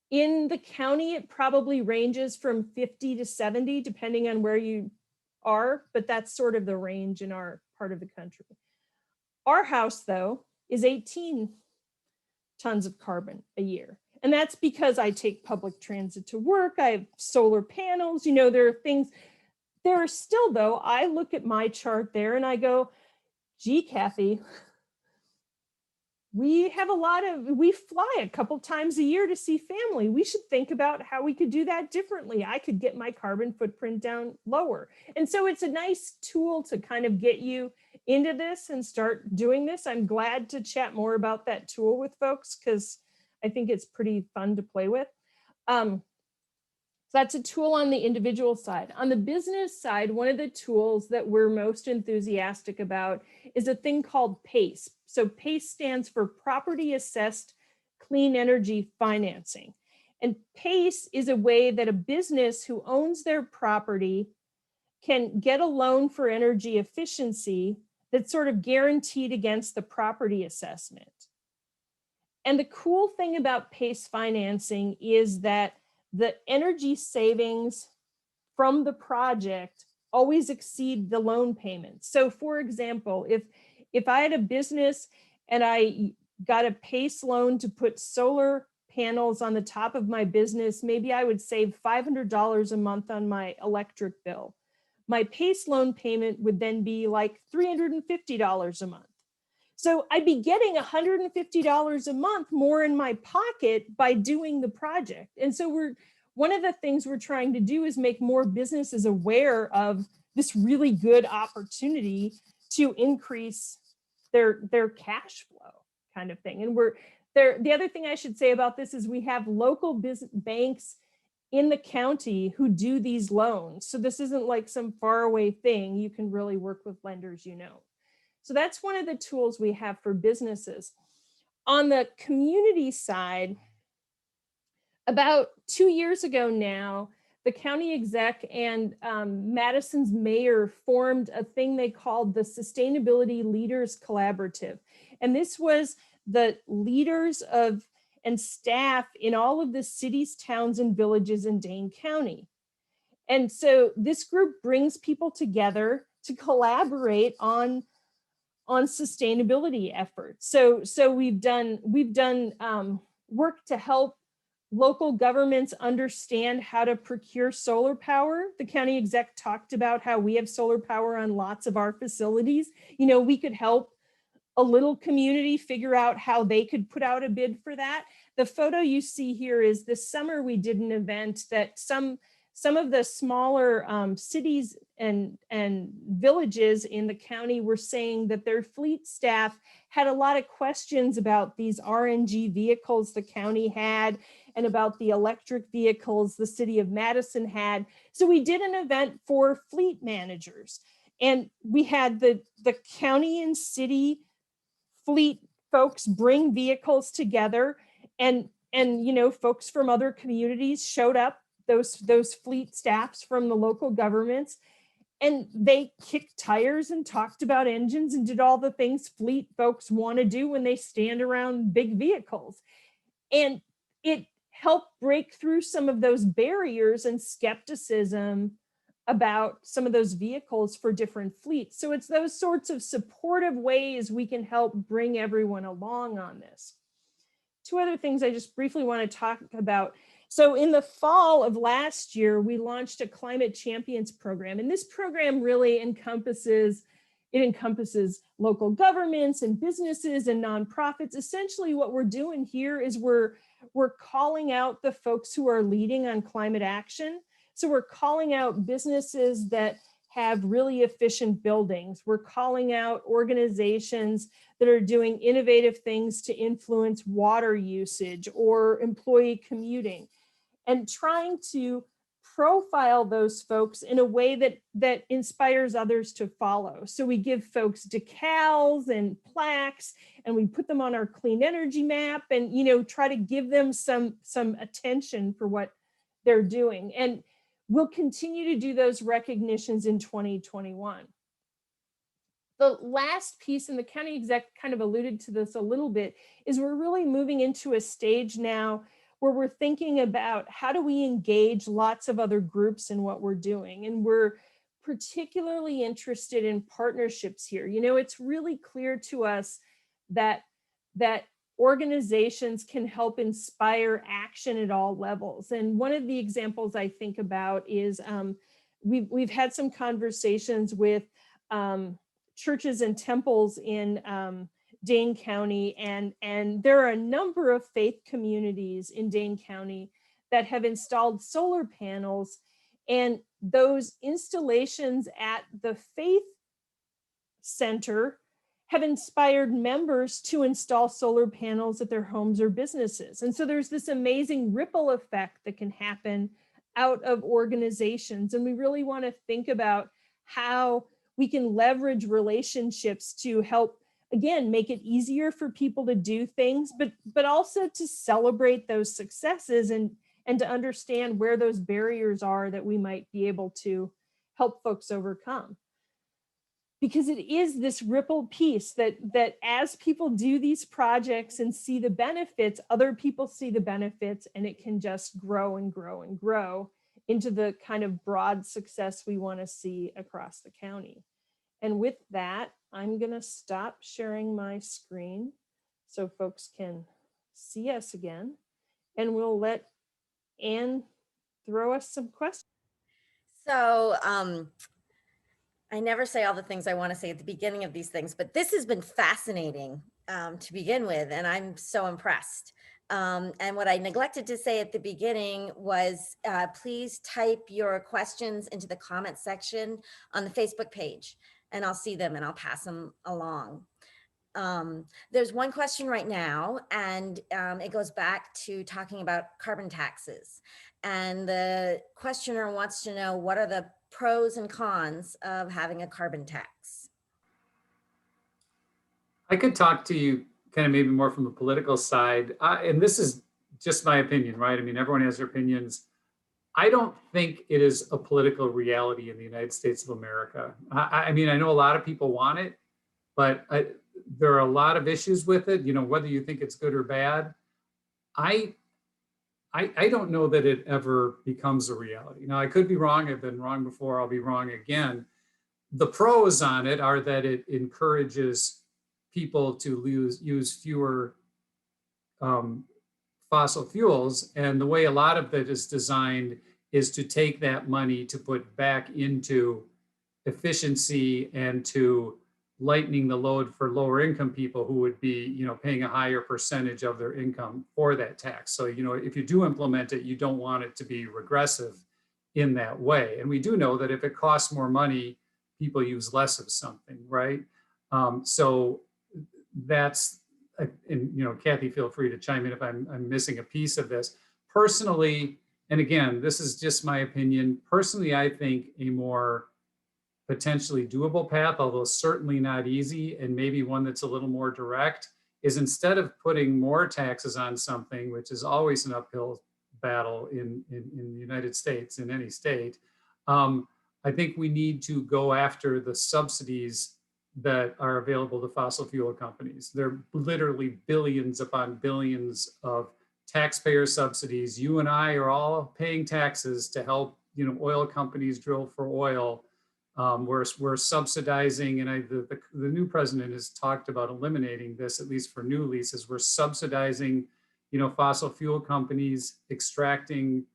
In the county, it probably ranges from 50 to 70, depending on where you are, but that's sort of the range in our part of the country. Our house, though, is 18 tons of carbon a year. And that's because I take public transit to work. I have solar panels. There are things. There are still, though, I look at my chart there and I go, gee, Kathy, we fly a couple times a year to see family. We should think about how we could do that differently. I could get my carbon footprint down lower. And so it's a nice tool to kind of get you into this and start doing this. I'm glad to chat more about that tool with folks, because I think it's pretty fun to play with. So that's a tool on the individual side. On the business side, one of the tools that we're most enthusiastic about is a thing called PACE. So PACE stands for Property Assessed Clean Energy Financing. And PACE is a way that a business who owns their property can get a loan for energy efficiency that's sort of guaranteed against the property assessment. And the cool thing about PACE financing is that the energy savings from the project always exceed the loan payments. So for example, if I had a business and I got a PACE loan to put solar panels on the top of my business, maybe I would save $500 a month on my electric bill. My PACE loan payment would then be like $350 a month. So I'd be getting $150 a month more in my pocket by doing the project. And so one of the things we're trying to do is make more businesses aware of this really good opportunity to increase their cash flow kind of thing. And the other thing I should say about this is we have local business banks in the county who do these loans. So this isn't like some faraway thing. You can really work with lenders, you know. So that's one of the tools we have for businesses. On the community side, about 2 years ago now, the county exec and Madison's mayor formed a thing they called the Sustainability Leaders Collaborative. And this was the leaders and staff in all of the cities, towns, and villages in Dane County. And so this group brings people together to collaborate on sustainability efforts. So we've done work to help local governments understand how to procure solar power. The county exec talked about how we have solar power on lots of our facilities. You know, we could help a little community figure out how they could put out a bid for that. The photo you see here is this summer we did an event that some of the smaller cities and villages in the county were saying that their fleet staff had a lot of questions about these RNG vehicles the county had and about the electric vehicles the city of Madison had. So we did an event for fleet managers, and we had the county and city fleet folks bring vehicles together, and you know, folks from other communities showed up, those fleet staffs from the local governments, and they kicked tires and talked about engines and did all the things fleet folks want to do when they stand around big vehicles. And it helped break through some of those barriers and skepticism about some of those vehicles for different fleets. So it's those sorts of supportive ways we can help bring everyone along on this. Two other things I just briefly want to talk about. So in the fall of last year, we launched a Climate Champions program. And this program really encompasses local governments and businesses and nonprofits. Essentially what we're doing here is we're calling out the folks who are leading on climate action. So we're calling out businesses that have really efficient buildings. We're calling out organizations that are doing innovative things to influence water usage or employee commuting, and trying to profile those folks in a way that inspires others to follow. So we give folks decals and plaques, and we put them on our clean energy map, and you know, try to give them some attention for what they're doing. And we'll continue to do those recognitions in 2021. The last piece, and the county exec kind of alluded to this a little bit, is we're really moving into a stage now where we're thinking about how do we engage lots of other groups in what we're doing. And we're particularly interested in partnerships here. You know, it's really clear to us that organizations can help inspire action at all levels. And one of the examples I think about is we've had some conversations with churches and temples in Dane County, and there are a number of faith communities in Dane County that have installed solar panels, and those installations at the faith center have inspired members to install solar panels at their homes or businesses. And so there's this amazing ripple effect that can happen out of organizations. And we really want to think about how we can leverage relationships to help, again, make it easier for people to do things, but also to celebrate those successes and to understand where those barriers are that we might be able to help folks overcome. Because it is this ripple piece that as people do these projects and see the benefits, other people see the benefits, and it can just grow and grow and grow into the kind of broad success we want to see across the county. And with that, I'm going to stop sharing my screen so folks can see us again, and we'll let Anne throw us some questions. So I never say all the things I want to say at the beginning of these things, but this has been fascinating to begin with, and I'm so impressed. And what I neglected to say at the beginning was please type your questions into the comment section on the Facebook page, and I'll see them and I'll pass them along. There's one question right now, and it goes back to talking about carbon taxes. And the questioner wants to know, what are the pros and cons of having a carbon tax? I could talk to you kind of maybe more from the political side. And this is just my opinion, right? I mean, everyone has their opinions. I don't think it is a political reality in the United States of America. I mean, I know a lot of people want it, but there are a lot of issues with it, you know, whether you think it's good or bad. I don't know that it ever becomes a reality. Now, I could be wrong. I've been wrong before. I'll be wrong again. The pros on it are that it encourages people to use fewer fossil fuels. And the way a lot of it is designed is to take that money to put back into efficiency and to lightening the load for lower income people who would be, you know, paying a higher percentage of their income for that tax. So, you know, if you do implement it, you don't want it to be regressive in that way. And we do know that if it costs more money, people use less of something, right? So that's, and you know, Kathy, feel free to chime in if I'm missing a piece of this. Personally, and again, this is just my opinion, personally, I think a more potentially doable path, although certainly not easy, and maybe one that's a little more direct, is instead of putting more taxes on something, which is always an uphill battle in the United States, in any state, I think we need to go after the subsidies that are available to fossil fuel companies. They're literally billions upon billions of taxpayer subsidies. You and I are all paying taxes to help, you know, oil companies drill for oil. We're subsidizing, and the new president has talked about eliminating this, at least for new leases. We're subsidizing, you know, fossil fuel companies extracting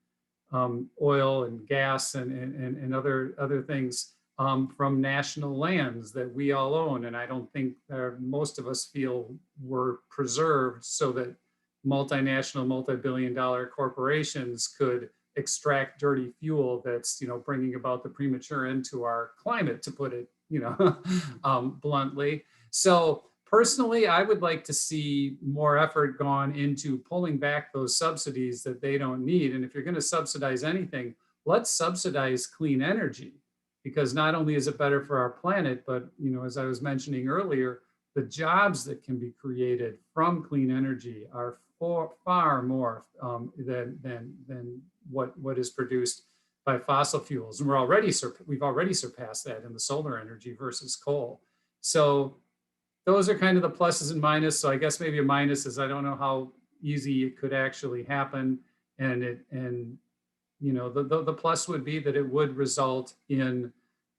oil and gas and other things from national lands that we all own. And I don't think most of us feel were preserved so that multinational, multi-billion-dollar corporations could extract dirty fuel that's, you know, bringing about the premature end to our climate, to put it, you know, bluntly. So personally, I would like to see more effort gone into pulling back those subsidies that they don't need. And if you're going to subsidize anything, let's subsidize clean energy, because not only is it better for our planet, but, you know, as I was mentioning earlier, the jobs that can be created from clean energy are far more than what is produced by fossil fuels. And we've already surpassed that in the solar energy versus coal. So those are kind of the pluses and minuses. So I guess maybe a minus is I don't know how easy it could actually happen. And you know, the plus would be that it would result in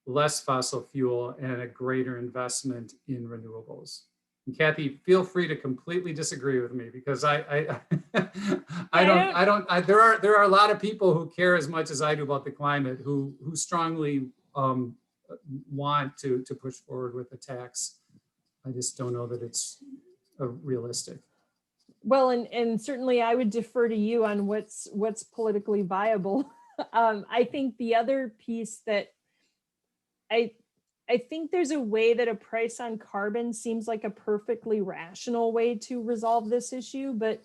less fossil fuel and a greater investment in renewables. And Kathy, feel free to completely disagree with me, because there are a lot of people who care as much as I do about the climate who strongly want to push forward with a tax. I just don't know that it's realistic. Well, and certainly I would defer to you on what's politically viable. I think the other piece that I think there's a way that a price on carbon seems like a perfectly rational way to resolve this issue, but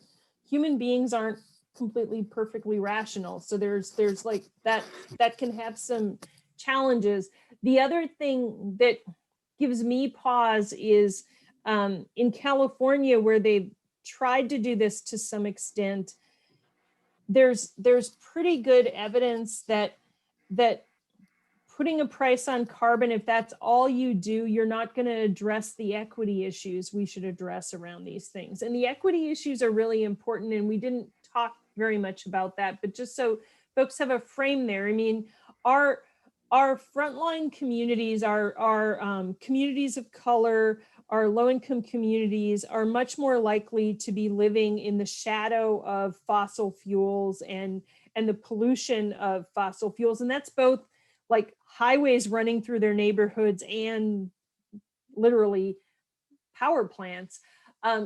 human beings aren't completely perfectly rational. So there's like that can have some challenges. The other thing that gives me pause is in California, where they've tried to do this to some extent, there's pretty good evidence that putting a price on carbon, if that's all you do, you're not going to address the equity issues we should address around these things. And the equity issues are really important, and we didn't talk very much about that, but just so folks have a frame there. I mean, our frontline communities, our communities of color, our low-income communities are much more likely to be living in the shadow of fossil fuels and the pollution of fossil fuels. And that's both like highways running through their neighborhoods and literally power plants.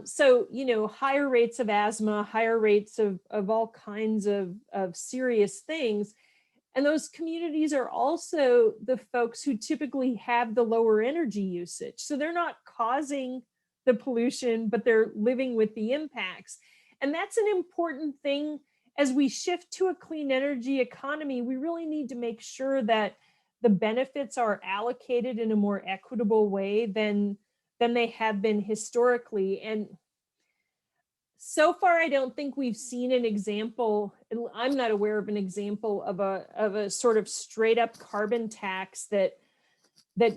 So, you know, higher rates of asthma, higher rates of all kinds of serious things. And those communities are also the folks who typically have the lower energy usage. So they're not causing the pollution, but they're living with the impacts. And that's an important thing. As we shift to a clean energy economy, we really need to make sure that the benefits are allocated in a more equitable way than they have been historically. And so far, I don't think we've seen an example. I'm not aware of an example of a sort of straight up carbon tax that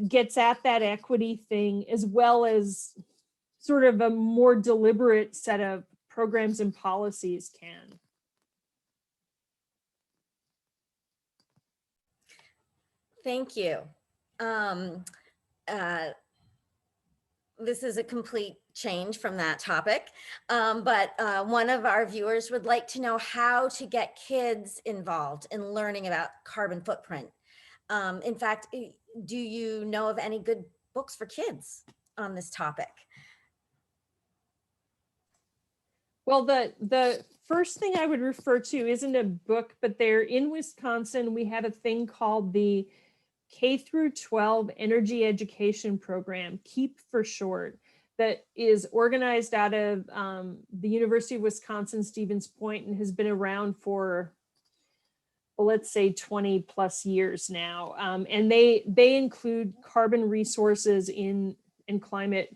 gets at that equity thing, as well as sort of a more deliberate set of programs and policies can. Thank you. This is a complete change from that topic, but one of our viewers would like to know how to get kids involved in learning about carbon footprint. In fact, do you know of any good books for kids on this topic? Well, the first thing I would refer to isn't a book, but they're in Wisconsin. We have a thing called the K through 12 Energy Education Program, KEEP for short, that is organized out of the University of Wisconsin, Stevens Point, and has been around for, well, let's say 20 plus years now. And they include carbon resources in climate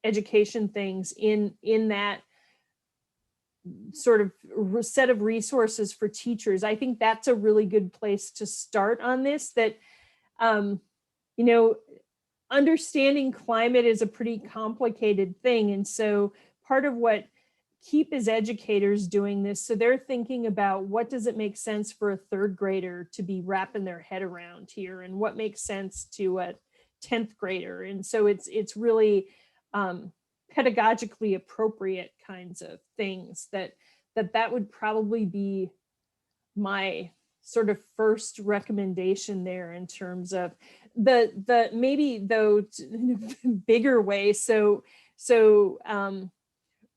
education things in that sort of set of resources for teachers. I think that's a really good place to start on this, that you know, understanding climate is a pretty complicated thing. And so part of what KEEP is educators doing this. So they're thinking about what does it make sense for a third grader to be wrapping their head around here, and what makes sense to a 10th grader. And so it's really pedagogically appropriate kinds of things that would probably be my sort of first recommendation there, in terms of the maybe though bigger way. So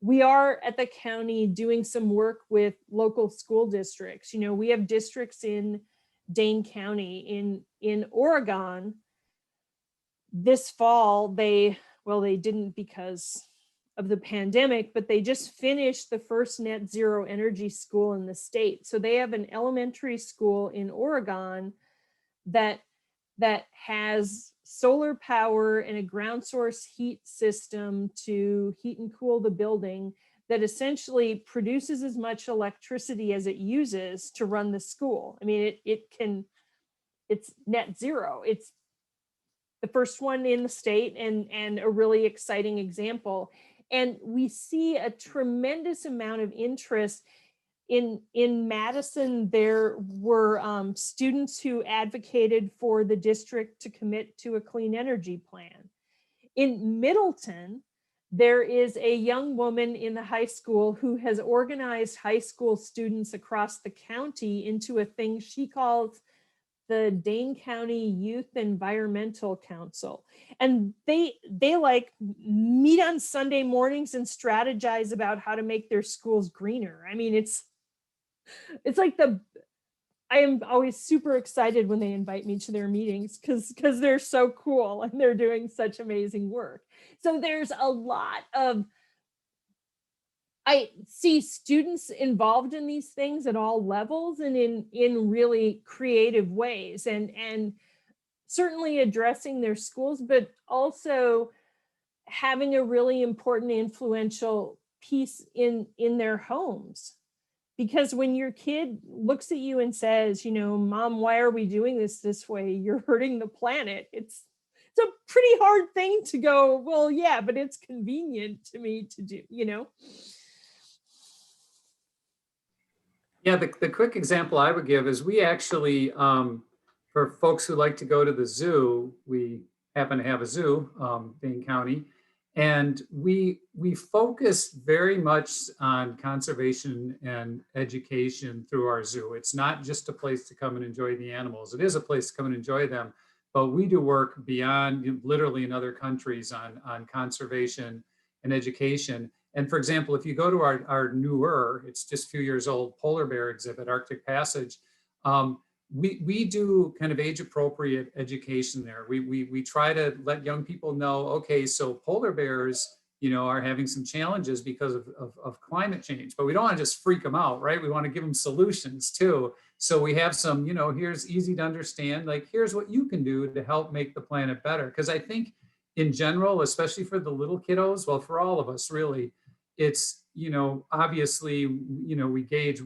we are at the county doing some work with local school districts. You know, we have districts in Dane County in Oregon. This fall, they didn't because of the pandemic, but they just finished the first net zero energy school in the state. So they have an elementary school in Oregon that has solar power and a ground source heat system to heat and cool the building, that essentially produces as much electricity as it uses to run the school. I mean, it's net zero. It's the first one in the state, and a really exciting example. And we see a tremendous amount of interest in Madison. There were students who advocated for the district to commit to a clean energy plan. In Middleton, there is a young woman in the high school who has organized high school students across the county into a thing she calls the Dane County Youth Environmental Council. And they like meet on Sunday mornings and strategize about how to make their schools greener. I mean, it's like I am always super excited when they invite me to their meetings because they're so cool and they're doing such amazing work. So there's a lot of, I see students involved in these things at all levels and in really creative ways, and certainly addressing their schools, but also having a really important influential piece in their homes. Because when your kid looks at you and says, Mom, why are we doing this way? You're hurting the planet. It's a pretty hard thing to go, well, yeah, but it's convenient to me to do. Yeah, the quick example I would give is we actually, for folks who like to go to the zoo, we happen to have a zoo, Dane County, and we focus very much on conservation and education through our zoo. It's not just a place to come and enjoy the animals. It is a place to come and enjoy them, but we do work beyond, literally in other countries on conservation and education. And for example, if you go to our newer, it's just a few years old, polar bear exhibit, Arctic Passage, we do kind of age appropriate education there. We try to let young people know, okay, so polar bears, are having some challenges because of climate change, but we don't want to just freak them out, right? We want to give them solutions too. So we have some, here's easy to understand, like, here's what you can do to help make the planet better. Because I think in general, especially for the little kiddos, well, for all of us really, it's, obviously, we gauge,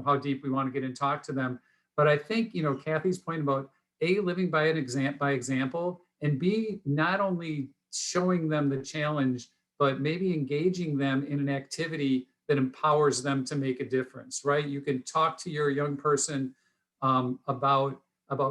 how deep we want to get and talk to them. But I think, Kathy's point about A, living by example, and B, not only showing them the challenge, but maybe engaging them in an activity that empowers them to make a difference, right? You can talk to your young person about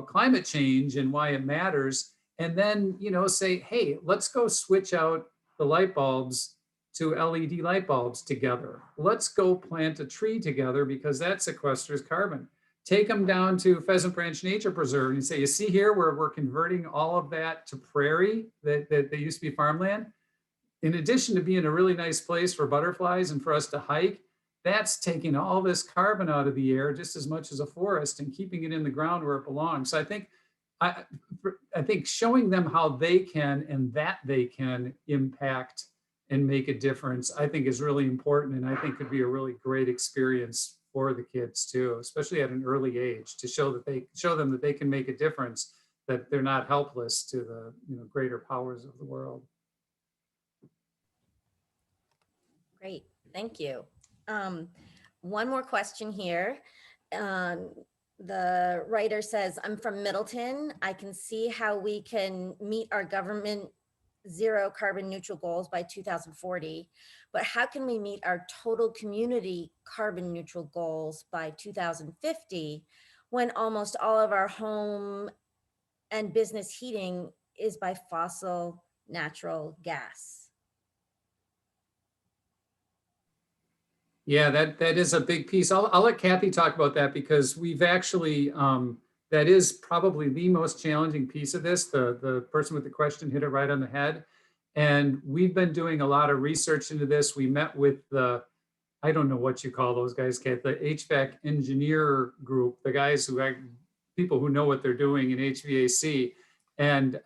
climate change and why it matters. And then, say, hey, let's go switch out the light bulbs to LED light bulbs together. Let's go plant a tree together because that sequesters carbon. Take them down to Pheasant Branch Nature Preserve and you say, you see here where we're converting all of that to prairie that they used to be farmland. In addition to being a really nice place for butterflies and for us to hike, that's taking all this carbon out of the air just as much as a forest and keeping it in the ground where it belongs. So I think showing them how they can and that they can impact and make a difference, I think is really important. And I think could be a really great experience for the kids too, especially at an early age, to show them that they can make a difference, that they're not helpless to the greater powers of the world. Great, thank you. One more question here. The writer says, I'm from Middleton. I can see how we can meet our government zero carbon neutral goals by 2040, but how can we meet our total community carbon neutral goals by 2050 when almost all of our home and business heating is by fossil natural gas? Yeah, that is a big piece. I'll let Kathy talk about that because we've actually, that is probably the most challenging piece of this. The person with the question hit it right on the head. And we've been doing a lot of research into this. We met with I don't know what you call those guys, Kat, the HVAC engineer group, the guys people who know what they're doing in HVAC. And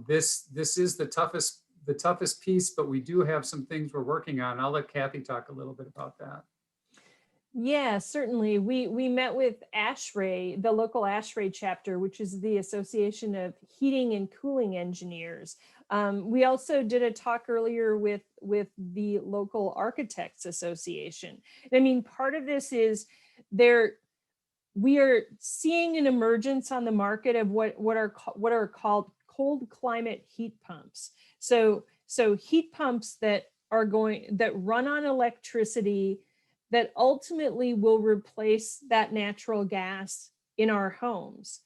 this is the toughest piece, but we do have some things we're working on. I'll let Kathy talk a little bit about that. Yeah, certainly. We met with ASHRAE, the local ASHRAE chapter, which is the Association of Heating and Cooling Engineers. We also did a talk earlier with the local Architects Association. I mean, part of this is we are seeing an emergence on the market of what are called cold climate heat pumps. So heat pumps that run on electricity that ultimately will replace that natural gas in our homes.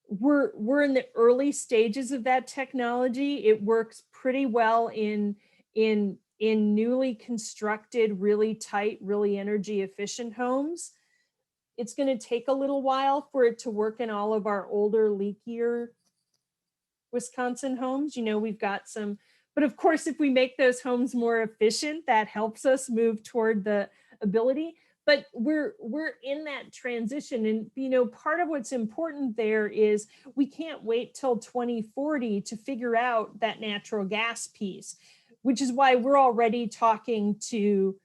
We're in the early stages of that technology. It works pretty well in newly constructed, really tight, really energy efficient homes. It's going to take a little while for it to work in all of our older, leakier Wisconsin homes. We've got some, but of course, if we make those homes more efficient, that helps us move toward the ability. but we're in that transition. And, you know, part of what's important there is we can't wait till 2040 to figure out that natural gas piece, which is why we're already talking to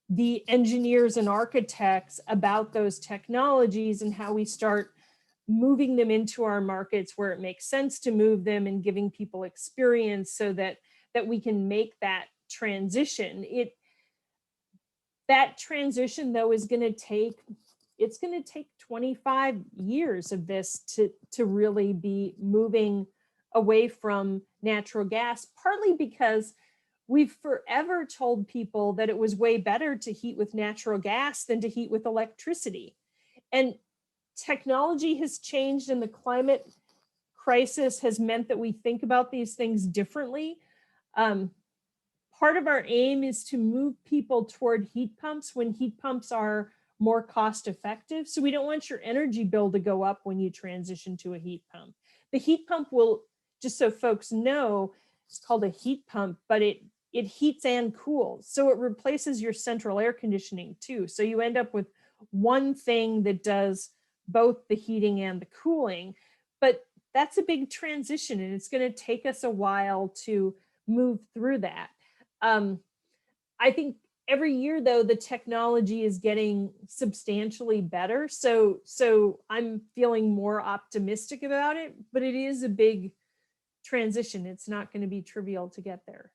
the engineers and architects about those technologies and how we start moving them into our markets where it makes sense to move them, and giving people experience so that we can make that transition. That transition though is going to take, it's going to take 25 years of this to really be moving away from natural gas, partly because we've forever told people that it was way better to heat with natural gas than to heat with electricity. And technology has changed, and the climate crisis has meant that we think about these things differently. Part of our aim is to move people toward heat pumps when heat pumps are more cost effective. So we don't want your energy bill to go up when you transition to a heat pump. The heat pump will, just so folks know, it's called a heat pump, but it heats and cools. So it replaces your central air conditioning too. So you end up with one thing that does both the heating and the cooling. But that's a big transition, and it's going to take us a while to move through that. I think every year though, the technology is getting substantially better. So I'm feeling more optimistic about it, but it is a big transition. It's not going to be trivial to get there.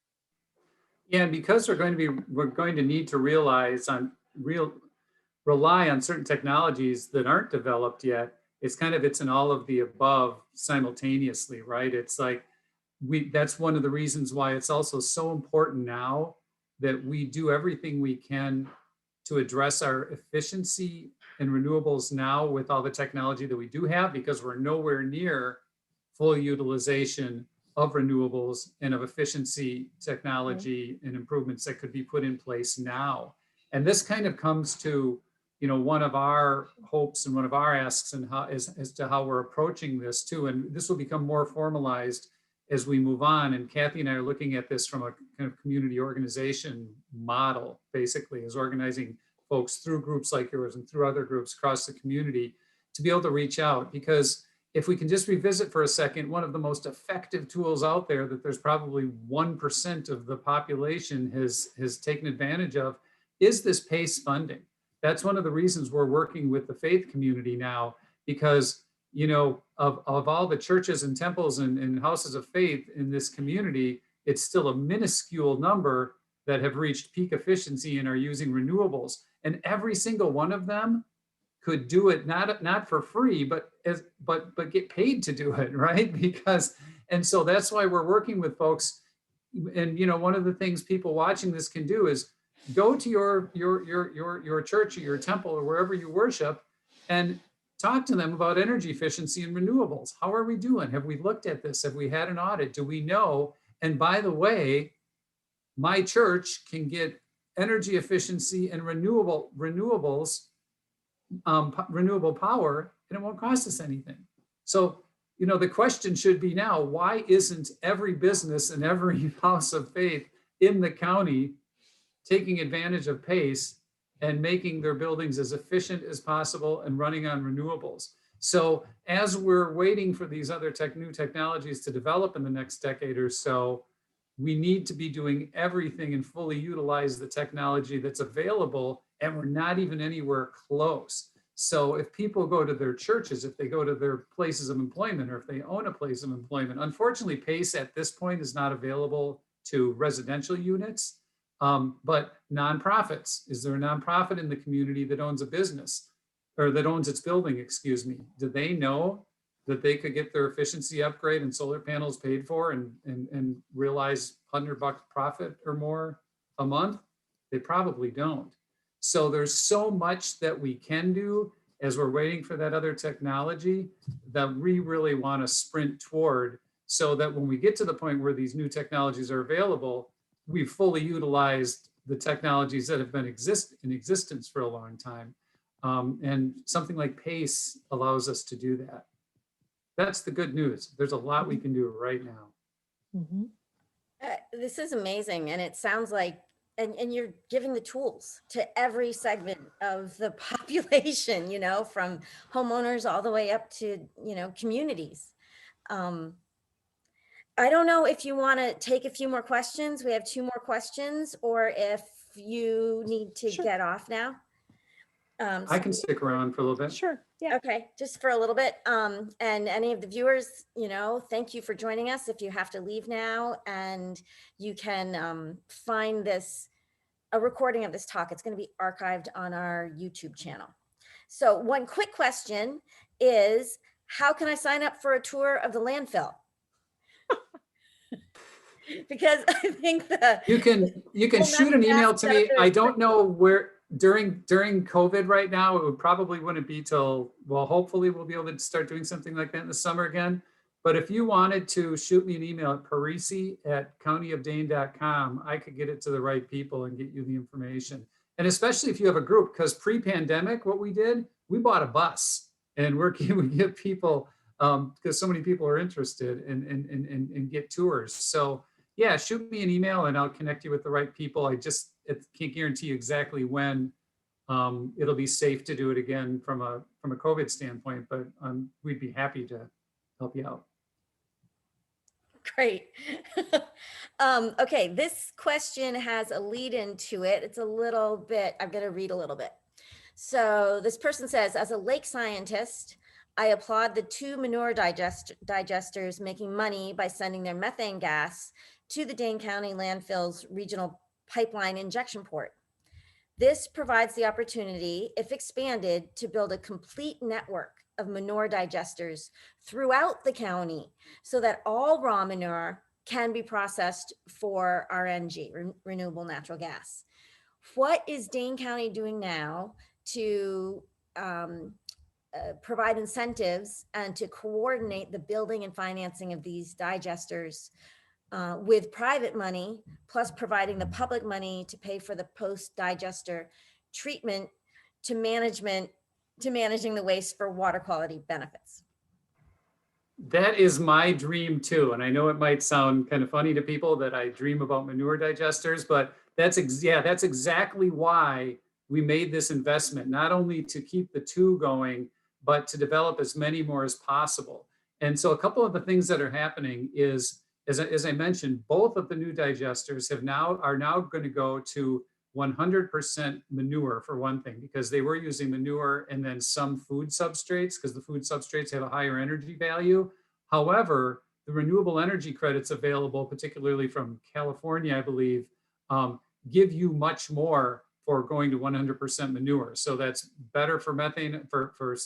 Yeah, and because we're going to need to rely on certain technologies that aren't developed yet. It's an all of the above simultaneously, right? It's like that's one of the reasons why it's also so important now that we do everything we can to address our efficiency in renewables now with all the technology that we do have, because we're nowhere near full utilization of renewables and of efficiency technology and improvements that could be put in place now. And this kind of comes to, you know, one of our hopes and one of our asks and how as to how we're approaching this too. And this will become more formalized as we move on. And Kathy and I are looking at this from a kind of community organization model, basically, as organizing folks through groups like yours and through other groups across the community to be able to reach out. Because if we can just revisit for a second, one of the most effective tools out there that there's probably 1% of the population has taken advantage of is this PACE funding. That's one of the reasons we're working with the faith community now, because, you know, of all the churches and temples and houses of faith in this community, it's still a minuscule number that have reached peak efficiency and are using renewables. And every single one of them could do it not for free, but get paid to do it, right? And so that's why we're working with folks. And you know, one of the things people watching this can do is go to your church or your temple or wherever you worship and talk to them about energy efficiency and renewables. How are we doing? Have we looked at this? Have we had an audit? Do we know? And by the way, my church can get energy efficiency and renewable power, and it won't cost us anything. So, you know, the question should be now, why isn't every business and every house of faith in the county taking advantage of PACE and making their buildings as efficient as possible and running on renewables? So as we're waiting for these other new technologies to develop in the next decade or so, we need to be doing everything and fully utilize the technology that's available, and we're not even anywhere close. So if people go to their churches, if they go to their places of employment, or if they own a place of employment, unfortunately, PACE at this point is not available to residential units, but nonprofits. Is there a nonprofit in the community that owns a business or that owns its building, excuse me? Do they know that they could get their efficiency upgrade and solar panels paid for and realize $100 profit or more a month? They probably don't. So there's so much that we can do as we're waiting for that other technology that we really want to sprint toward, so that when we get to the point where these new technologies are available, we've fully utilized the technologies that have been in existence for a long time. And something like PACE allows us to do that. That's the good news. There's a lot we can do right now. Mm-hmm. This is amazing. And it sounds like and you're giving the tools to every segment of the population, from homeowners all the way up to, communities. Um, I don't know if you want to take a few more questions. We have 2 more questions, or if you need to Sure. get off now. I can stick around for a little bit. Sure. Yeah. Okay, just for a little bit. And any of the viewers, thank you for joining us. If you have to leave now, and you can find a recording of this talk. It's going to be archived on our YouTube channel. So one quick question is, how can I sign up for a tour of the landfill? Because I think You can shoot an email to me. I don't know where during COVID right now, it would probably wouldn't be till, well, hopefully we'll be able to start doing something like that in the summer again. But if you wanted to shoot me an email at parisi@countyofdane.com, I could get it to the right people and get you the information. And especially if you have a group, because pre-pandemic, what we did, we bought a bus and we get people, because so many people are interested and get tours. So yeah, shoot me an email and I'll connect you with the right people. I can't guarantee you exactly when it'll be safe to do it again from a COVID standpoint, but we'd be happy to help you out. Great. Okay, this question has a lead into it. It's a little bit, I'm going to read a little bit. So this person says, as a lake scientist, I applaud the 2 manure digesters making money by sending their methane gas to the Dane County landfill's regional pipeline injection port. This provides the opportunity, if expanded, to build a complete network of manure digesters throughout the county so that all raw manure can be processed for RNG, renewable natural gas. What is Dane County doing now to provide incentives and to coordinate the building and financing of these digesters with private money, plus providing the public money to pay for the post-digester treatment to managing the waste for water quality benefits? That is my dream too. And I know it might sound kind of funny to people that I dream about manure digesters, but that's exactly why we made this investment, not only to keep the 2 going, but to develop as many more as possible. And so a couple of the things that are happening is, as I mentioned, both of the new digesters are now going to go to 100% manure, for one thing, because they were using manure and then some food substrates, because the food substrates have a higher energy value. However, the renewable energy credits available, particularly from California, I believe, give you much more for going to 100% manure. So that's better for methane, for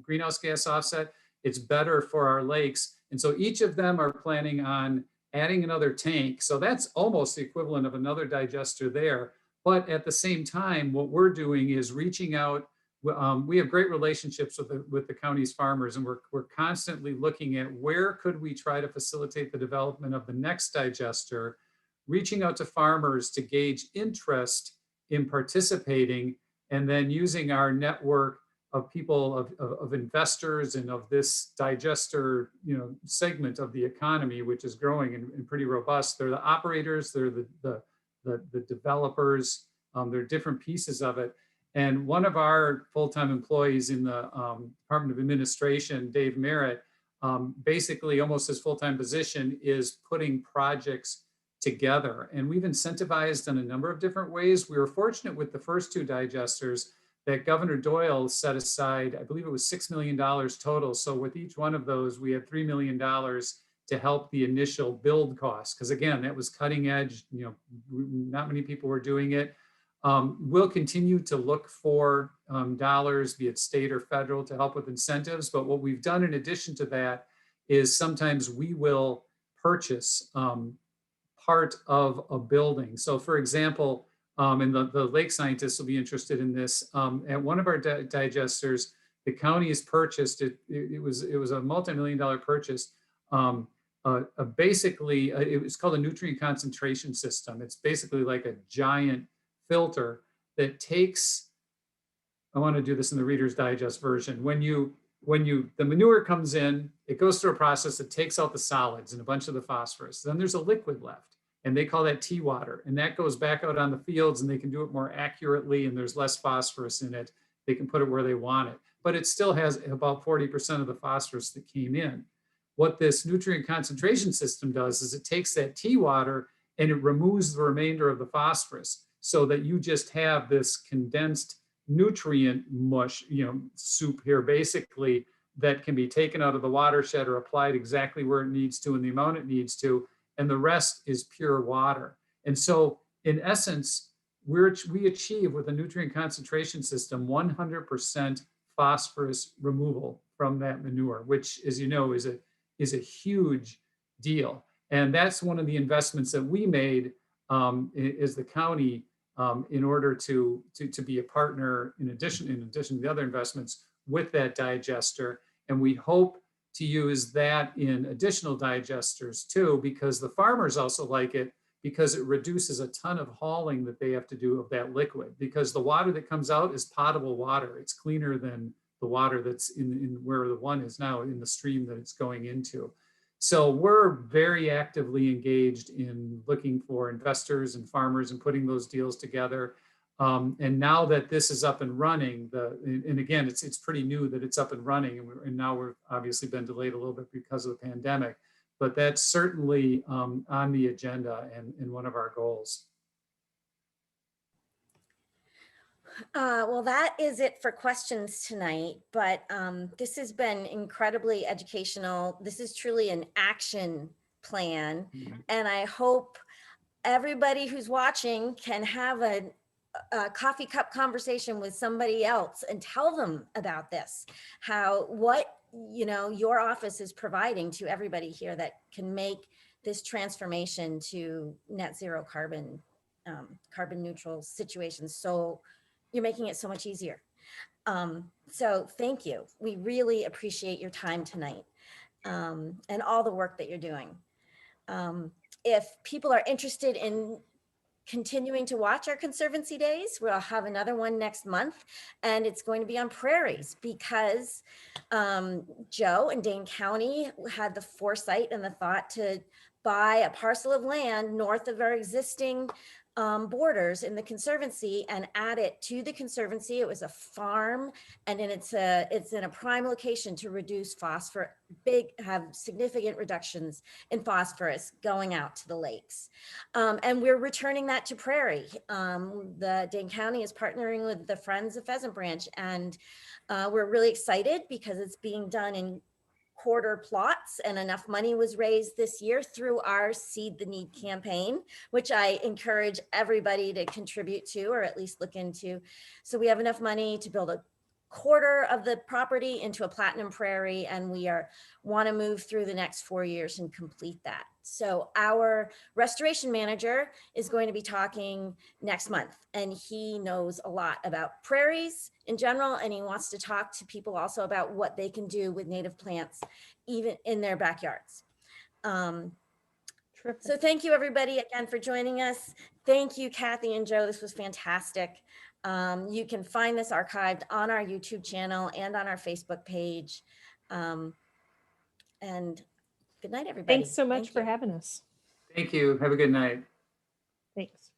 greenhouse gas offset. It's better for our lakes. And so each of them are planning on adding another tank. So that's almost the equivalent of another digester there. But at the same time, what we're doing is reaching out. We have great relationships with the county's farmers, and we're constantly looking at where could we try to facilitate the development of the next digester, reaching out to farmers to gauge interest in participating, and then using our network of people, of investors and of this digester, segment of the economy, which is growing and pretty robust. They're the operators, they're the developers, there are different pieces of it. And one of our full-time employees in the Department of Administration, Dave Merritt, basically almost his full-time position is putting projects together. And we've incentivized in a number of different ways. We were fortunate with the first 2 digesters that Governor Doyle set aside, I believe it was $6 million total. So with each one of those, we had $3 million to help the initial build costs. Because again, that was cutting edge, not many people were doing it. We'll continue to look for dollars, be it state or federal, to help with incentives. But what we've done in addition to that is sometimes we will purchase part of a building. So for example, and the lake scientists will be interested in this, at one of our digesters, the county has purchased it. It was a multi-million-dollar purchase. Basically, it was called a nutrient concentration system. It's basically like a giant filter that takes, I want to do this in the Reader's Digest version. When the manure comes in, it goes through a process that takes out the solids and a bunch of the phosphorus. Then there's a liquid left. and they call that tea water. And that goes back out on the fields, and they can do it more accurately, and there's less phosphorus in it. They can put it where they want it, but it still has about 40% of the phosphorus that came in. What this nutrient concentration system does is it takes that tea water and it removes the remainder of the phosphorus, so that you just have this condensed nutrient mush, soup here basically, that can be taken out of the watershed or applied exactly where it needs to and the amount it needs to, and the rest is pure water. And so in essence, we achieve with a nutrient concentration system 100% phosphorus removal from that manure, which, as you know, is a huge deal. And that's one of the investments that we made as the county, in order to be a partner in addition to the other investments with that digester. And we hope to use that in additional digesters too, because the farmers also like it, because it reduces a ton of hauling that they have to do of that liquid, because the water that comes out is potable water. It's cleaner than the water that's in where the one is now, in the stream that it's going into. So we're very actively engaged in looking for investors and farmers and putting those deals together. And now that this is up and running, and again, it's pretty new that it's up and running, and now we've obviously been delayed a little bit because of the pandemic, but that's certainly on the agenda and one of our goals. Well, that is it for questions tonight, but this has been incredibly educational. This is truly an action plan, and I hope everybody who's watching can have a coffee cup conversation with somebody else and tell them about this, what your office is providing to everybody here that can make this transformation to net zero carbon neutral situation. So you're making it so much easier. So thank you. We really appreciate your time tonight, and all the work that you're doing. If people are interested in continuing to watch our Conservancy Days, we'll have another one next month, and it's going to be on prairies, because Joe and Dane County had the foresight and the thought to buy a parcel of land north of our existing borders in the Conservancy and add it to the Conservancy. It was a farm, and then it's in a prime location to reduce phosphorus, have significant reductions in phosphorus going out to the lakes. And we're returning that to prairie. The Dane County is partnering with the Friends of Pheasant Branch, and we're really excited because it's being done in quarter plots, and enough money was raised this year through our Seed the Need campaign, which I encourage everybody to contribute to, or at least look into. So we have enough money to build a quarter of the property into a platinum prairie, and we want to move through the next 4 years and complete that. So our restoration manager is going to be talking next month, and he knows a lot about prairies in general, and he wants to talk to people also about what they can do with native plants, even in their backyards. So thank you everybody again for joining us. Thank you, Kathy and Joe. This was fantastic. You can find this archived on our YouTube channel and on our Facebook page. And good night, everybody. Thanks so much for having us. Thank you. Have a good night. Thanks.